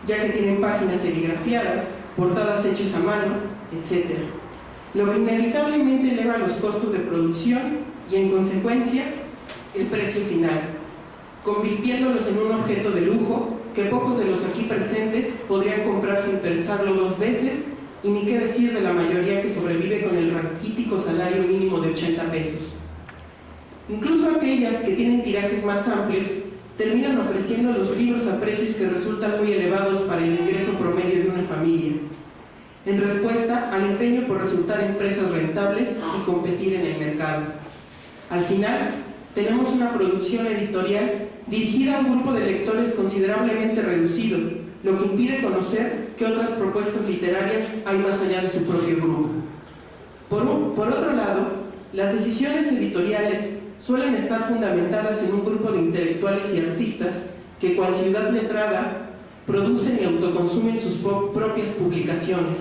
ya que tienen páginas serigrafiadas, portadas hechas a mano, etc. Lo que inevitablemente eleva los costos de producción y, en consecuencia, el precio final, convirtiéndolos en un objeto de lujo que pocos de los aquí presentes podrían comprar sin pensarlo dos veces, y ni qué decir de la mayoría que sobrevive con el raquítico salario mínimo de 80 pesos. Incluso aquellas que tienen tirajes más amplios terminan ofreciendo los libros a precios que resultan muy elevados para el ingreso promedio de una familia, en respuesta al empeño por resultar empresas rentables y competir en el mercado. Al final, tenemos una producción editorial dirigida a un grupo de lectores considerablemente reducido, lo que impide conocer qué otras propuestas literarias hay más allá de su propio grupo. Por otro lado, las decisiones editoriales suelen estar fundamentadas en un grupo de intelectuales y artistas que, cual ciudad letrada, producen y autoconsumen sus propias publicaciones,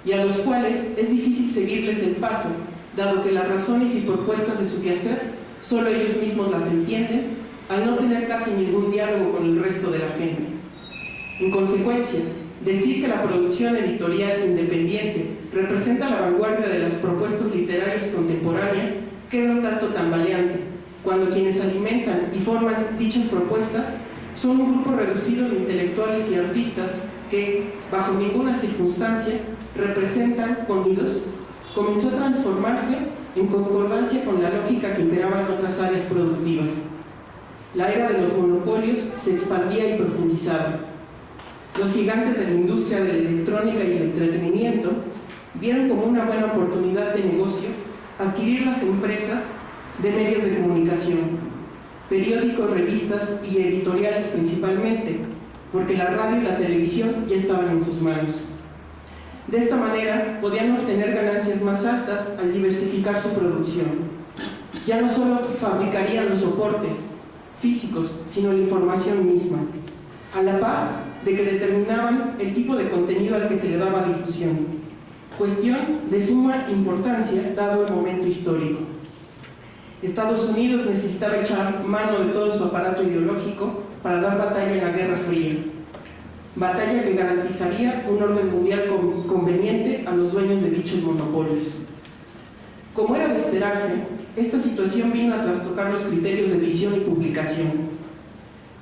y a los cuales es difícil seguirles el paso, dado que las razones y propuestas de su quehacer solo ellos mismos las entienden, al no tener casi ningún diálogo con el resto de la gente. En consecuencia, decir que la producción editorial independiente representa la vanguardia de las propuestas literarias contemporáneas queda un tanto tambaleante, cuando quienes alimentan y forman dichas propuestas son un grupo reducido de intelectuales y artistas que, bajo ninguna circunstancia, representan contenidos, comenzó a transformarse en concordancia con la lógica que imperaba en otras áreas productivas. La era de los monopolios se expandía y profundizaba. Los gigantes de la industria de la electrónica y el entretenimiento vieron como una buena oportunidad de negocio adquirir las empresas de medios de comunicación, periódicos, revistas y editoriales principalmente, porque la radio y la televisión ya estaban en sus manos. De esta manera podían obtener ganancias más altas al diversificar su producción. Ya no solo fabricarían los soportes físicos, sino la información misma, a la par de que determinaban el tipo de contenido al que se le daba difusión, cuestión de suma importancia dado el momento histórico. Estados Unidos necesitaba echar mano de todo su aparato ideológico para dar batalla en la Guerra Fría, batalla que garantizaría un orden mundial conveniente a los dueños de dichos monopolios. Como era de esperarse, esta situación vino a trastocar los criterios de edición y publicación.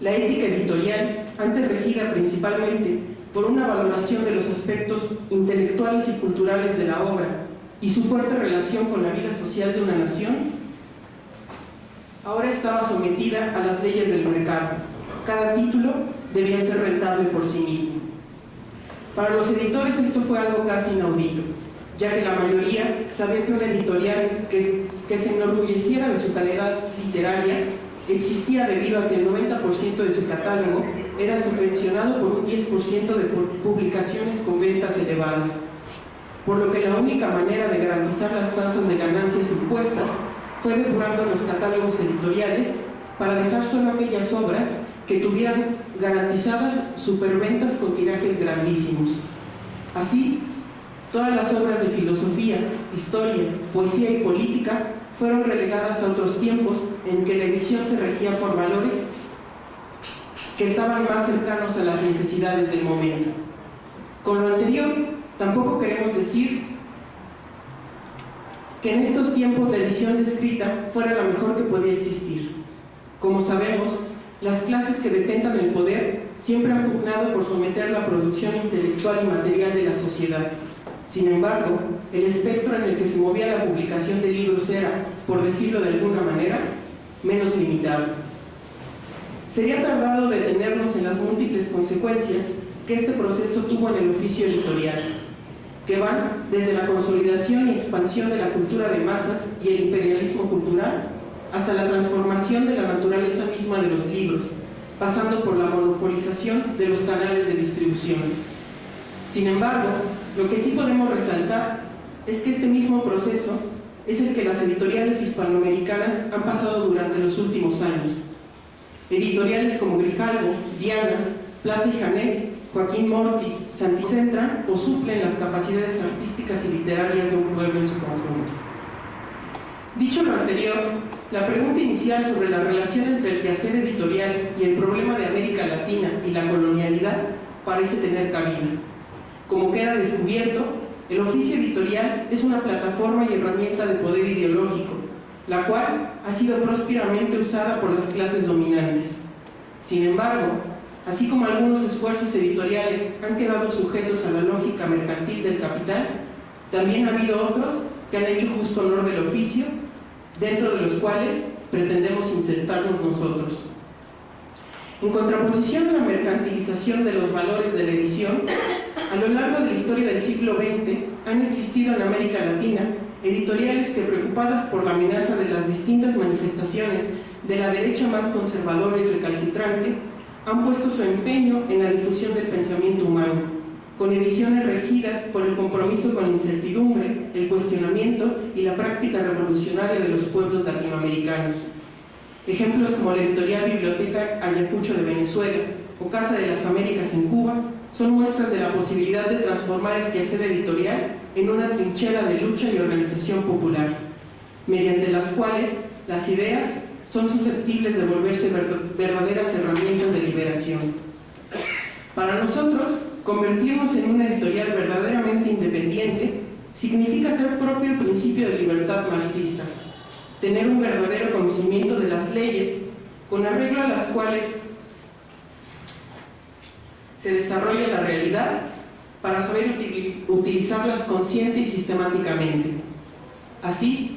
La ética editorial, antes regida principalmente por una valoración de los aspectos intelectuales y culturales de la obra y su fuerte relación con la vida social de una nación, ahora estaba sometida a las leyes del mercado. Cada título debía ser rentable por sí mismo. Para los editores esto fue algo casi inaudito, ya que la mayoría sabía que una editorial que se enorgulleciera de su calidad literaria existía debido a que el 90% de su catálogo era subvencionado por un 10% de publicaciones con ventas elevadas, por lo que la única manera de garantizar las tasas de ganancias impuestas fue depurando los catálogos editoriales para dejar solo aquellas obras que tuvieran garantizadas superventas con tirajes grandísimos. Así, todas las obras de filosofía, historia, poesía y política fueron relegadas a otros tiempos en que la edición se regía por valores que estaban más cercanos a las necesidades del momento. Con lo anterior, tampoco queremos decir que en estos tiempos la edición descrita fuera la mejor que podía existir. Como sabemos, las clases que detentan el poder siempre han pugnado por someter la producción intelectual y material de la sociedad. Sin embargo, el espectro en el que se movía la publicación de libros era, por decirlo de alguna manera, menos limitado. Sería tardado detenernos en las múltiples consecuencias que este proceso tuvo en el oficio editorial, que van desde la consolidación y expansión de la cultura de masas y el imperialismo cultural, hasta la transformación de la naturaleza misma de los libros, pasando por la monopolización de los canales de distribución. Sin embargo, lo que sí podemos resaltar es que este mismo proceso es el que las editoriales hispanoamericanas han pasado durante los últimos años. Editoriales como Grijalbo, Diana, Plaza y Janés, Joaquín Mortis, centran o suplen las capacidades artísticas y literarias de un pueblo en su conjunto. Dicho lo anterior, la pregunta inicial sobre la relación entre el quehacer editorial y el problema de América Latina y la colonialidad parece tener cabida. Como queda descubierto, el oficio editorial es una plataforma y herramienta de poder ideológico, la cual ha sido prósperamente usada por las clases dominantes. Sin embargo, así como algunos esfuerzos editoriales han quedado sujetos a la lógica mercantil del capital, también ha habido otros que han hecho justo honor del oficio, dentro de los cuales pretendemos insertarnos nosotros. En contraposición a la mercantilización de los valores de la edición, a lo largo de la historia del siglo XX han existido en América Latina editoriales que, preocupadas por la amenaza de las distintas manifestaciones de la derecha más conservadora y recalcitrante, han puesto su empeño en la difusión del pensamiento humano, con ediciones regidas por el compromiso con la incertidumbre, el cuestionamiento y la práctica revolucionaria de los pueblos latinoamericanos. Ejemplos como la editorial Biblioteca Ayacucho de Venezuela o Casa de las Américas en Cuba son muestras de la posibilidad de transformar el quehacer editorial en una trinchera de lucha y organización popular, mediante las cuales las ideas son susceptibles de volverse verdaderas herramientas de liberación. Para nosotros, convertirnos en una editorial verdaderamente independiente significa hacer propio el principio de libertad marxista, tener un verdadero conocimiento de las leyes con arreglo a las cuales se desarrolla la realidad para saber utilizarlas consciente y sistemáticamente. Así,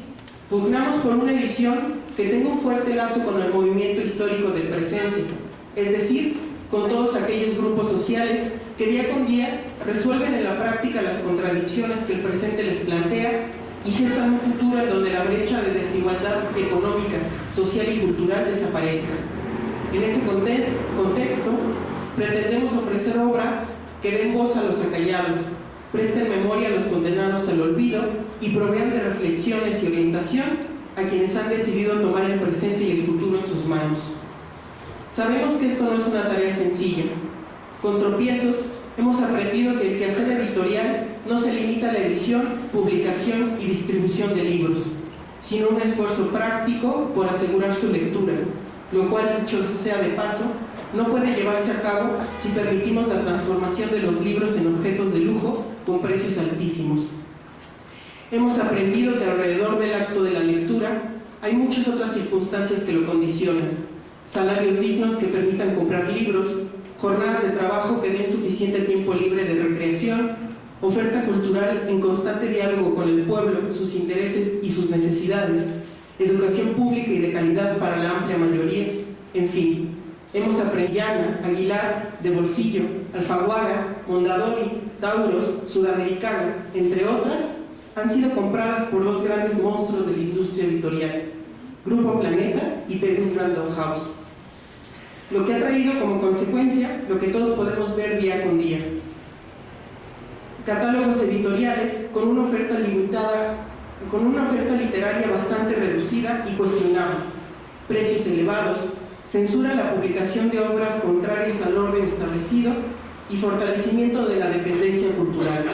pugnamos por una edición que tenga un fuerte lazo con el movimiento histórico del presente, es decir, con todos aquellos grupos sociales que día con día resuelven en la práctica las contradicciones que el presente les plantea y gestan un futuro en donde la brecha de desigualdad económica, social y cultural desaparezca. En ese contexto, pretendemos ofrecer obras que den voz a los acallados, presten memoria a los condenados al olvido y provean de reflexiones y orientación a quienes han decidido tomar el presente y el futuro en sus manos. Sabemos que esto no es una tarea sencilla. Con tropiezos, hemos aprendido que el quehacer editorial no se limita a la edición, publicación y distribución de libros, sino un esfuerzo práctico por asegurar su lectura, lo cual, dicho sea de paso, no puede llevarse a cabo si permitimos la transformación de los libros en objetos de lujo con precios altísimos. Hemos aprendido que alrededor del acto de la lectura hay muchas otras circunstancias que lo condicionan: salarios dignos que permitan comprar libros, jornadas de trabajo que den suficiente tiempo libre de recreación, oferta cultural en constante diálogo con el pueblo, sus intereses y sus necesidades, educación pública y de calidad para la amplia mayoría, en fin. Hemos aprendido Llana, Aguilar, De Bolsillo, Alfaguara, Mondadori, Tauros, Sudamericana, entre otras, han sido compradas por dos grandes monstruos de la industria editorial, Grupo Planeta y Penguin Random House, lo que ha traído como consecuencia lo que todos podemos ver día con día: catálogos editoriales con una oferta limitada, con una oferta literaria bastante reducida y cuestionable, precios elevados, censura a la publicación de obras contrarias al orden establecido y fortalecimiento de la dependencia cultural.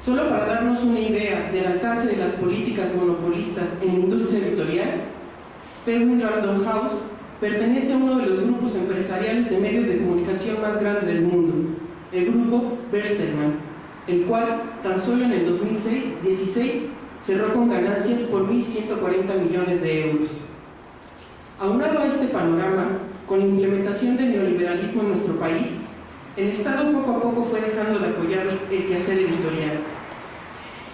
Solo para darnos una idea del alcance de las políticas monopolistas en la industria editorial, Penguin Random House pertenece a uno de los grupos empresariales de medios de comunicación más grande del mundo, el grupo Bertelsmann, el cual tan solo en el 2016 cerró con ganancias por 1.140 millones de euros. Aunado a este panorama, con la implementación del neoliberalismo en nuestro país, el Estado poco a poco fue dejando de apoyar el quehacer editorial.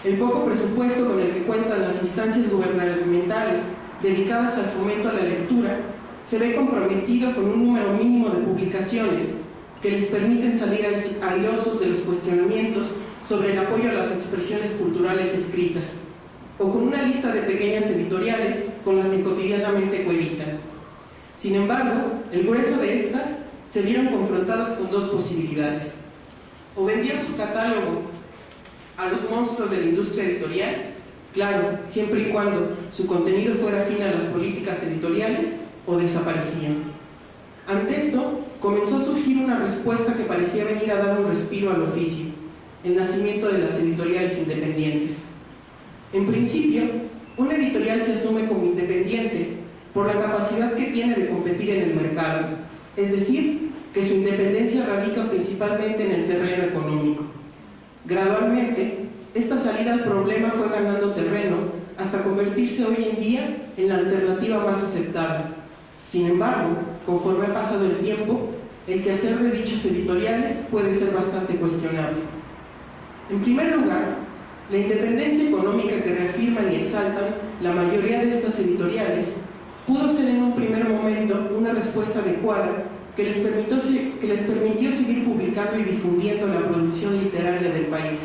El poco presupuesto con el que cuentan las instancias gubernamentales dedicadas al fomento a la lectura se ve comprometido con un número mínimo de publicaciones que les permiten salir airosos de los cuestionamientos sobre el apoyo a las expresiones culturales escritas, o con una lista de pequeñas editoriales con las que cotidianamente coeditan. Sin embargo, el grueso de estas se vieron confrontadas con dos posibilidades: o vendían su catálogo a los monstruos de la industria editorial, claro, siempre y cuando su contenido fuera afín a las políticas editoriales, o desaparecían. Ante esto, comenzó a surgir una respuesta que parecía venir a dar un respiro al oficio: el nacimiento de las editoriales independientes. En principio, una editorial se asume como independiente por la capacidad que tiene de competir en el mercado, es decir, que su independencia radica principalmente en el terreno económico. Gradualmente, esta salida al problema fue ganando terreno hasta convertirse hoy en día en la alternativa más aceptada. Sin embargo, conforme ha pasado el tiempo, el quehacer de dichas editoriales puede ser bastante cuestionable. En primer lugar, la independencia económica que reafirman y exaltan la mayoría de estas editoriales pudo ser en un primer momento una respuesta adecuada que les permitió seguir publicando y difundiendo la producción literaria del país.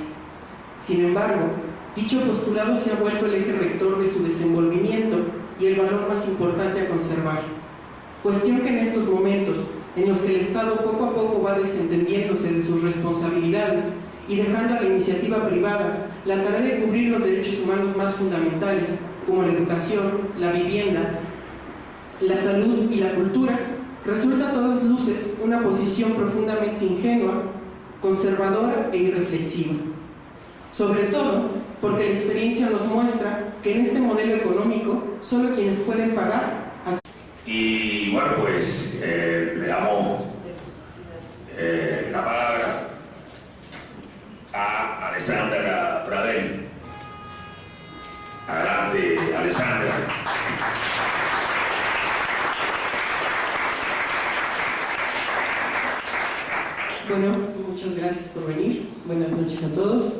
Sin embargo, dicho postulado se ha vuelto el eje rector de su desenvolvimiento y el valor más importante a conservar. Cuestión que en estos momentos, en los que el Estado poco a poco va desentendiéndose de sus responsabilidades y dejando a la iniciativa privada la tarea de cubrir los derechos humanos más fundamentales, como la educación, la vivienda, la salud y la cultura, resulta a todas luces una posición profundamente ingenua, conservadora e irreflexiva. Sobre todo porque la experiencia nos muestra que en este modelo económico solo quienes pueden pagar. Y bueno, pues le damos la palabra a Alessandra Pradell. Adelante, Alessandra. Bueno, muchas gracias por venir. Buenas noches a todos.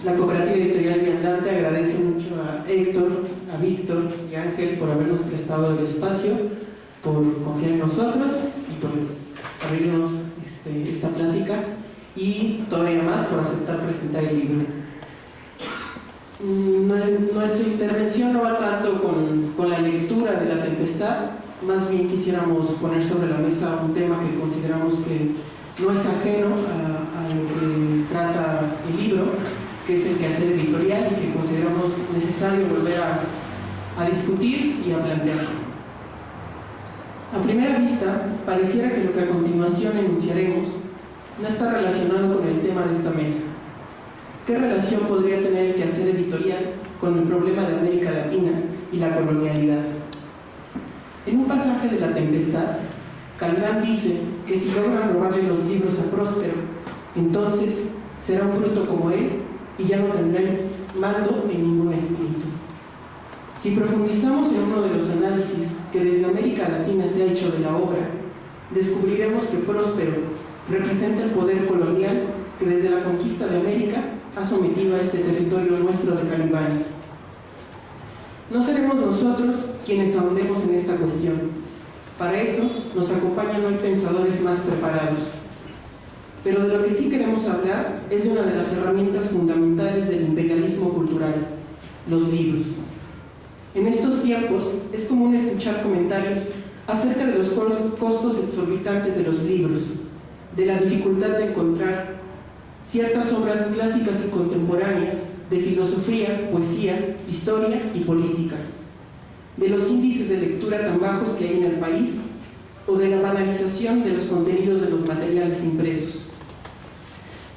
La Cooperativa Editorial Viandante agradece mucho a Héctor, a Víctor y a Ángel por habernos prestado el espacio, por confiar en nosotros y por abrirnos esta plática, y todavía más por aceptar presentar el libro. Nuestra intervención no va tanto con la lectura de La Tempestad, más bien quisiéramos poner sobre la mesa un tema que consideramos que no es ajeno a lo que trata el libro, que es el quehacer editorial, y que consideramos necesario volver a discutir y a plantear. A primera vista, pareciera que lo que a continuación enunciaremos no está relacionado con el tema de esta mesa. ¿Qué relación podría tener el quehacer editorial con el problema de América Latina y la colonialidad? En un pasaje de La Tempestad, Calván dice que si logran robarle los libros a Próspero, entonces será un bruto como él y ya no tendrá mando en ningún espíritu. Si profundizamos en uno de los análisis que desde América Latina se ha hecho de la obra, descubriremos que Próspero representa el poder colonial que desde la conquista de América ha sometido a este territorio nuestro de Calibanes. No seremos nosotros quienes ahondemos en esta cuestión. Para eso nos acompañan hoy pensadores más preparados. Pero de lo que sí queremos hablar es de una de las herramientas fundamentales del imperialismo cultural: los libros. En estos tiempos es común escuchar comentarios acerca de los costos exorbitantes de los libros, de la dificultad de encontrar ciertas obras clásicas y contemporáneas de filosofía, poesía, historia y política, de los índices de lectura tan bajos que hay en el país, o de la banalización de los contenidos de los materiales impresos.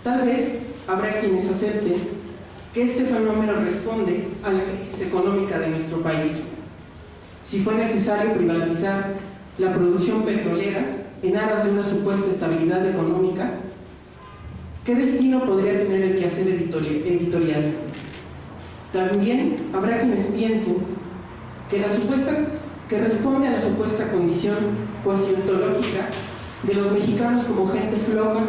Tal vez habrá quienes acepten que este fenómeno responde a la crisis económica de nuestro país. Si fue necesario privatizar la producción petrolera en aras de una supuesta estabilidad económica, ¿qué destino podría tener el quehacer editorial? También habrá quienes piensen que responde a la supuesta condición cuasi ontológica de los mexicanos como gente floja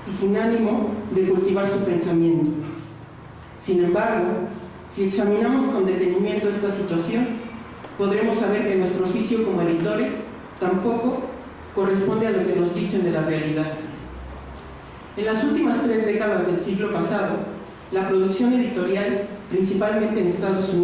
y sin ánimo de cultivar su pensamiento. Sin embargo, si examinamos con detenimiento esta situación, podremos saber que nuestro oficio como editores tampoco corresponde a lo que nos dicen de la realidad. En las últimas 3 décadas del siglo pasado, la producción editorial, principalmente en Estados Unidos,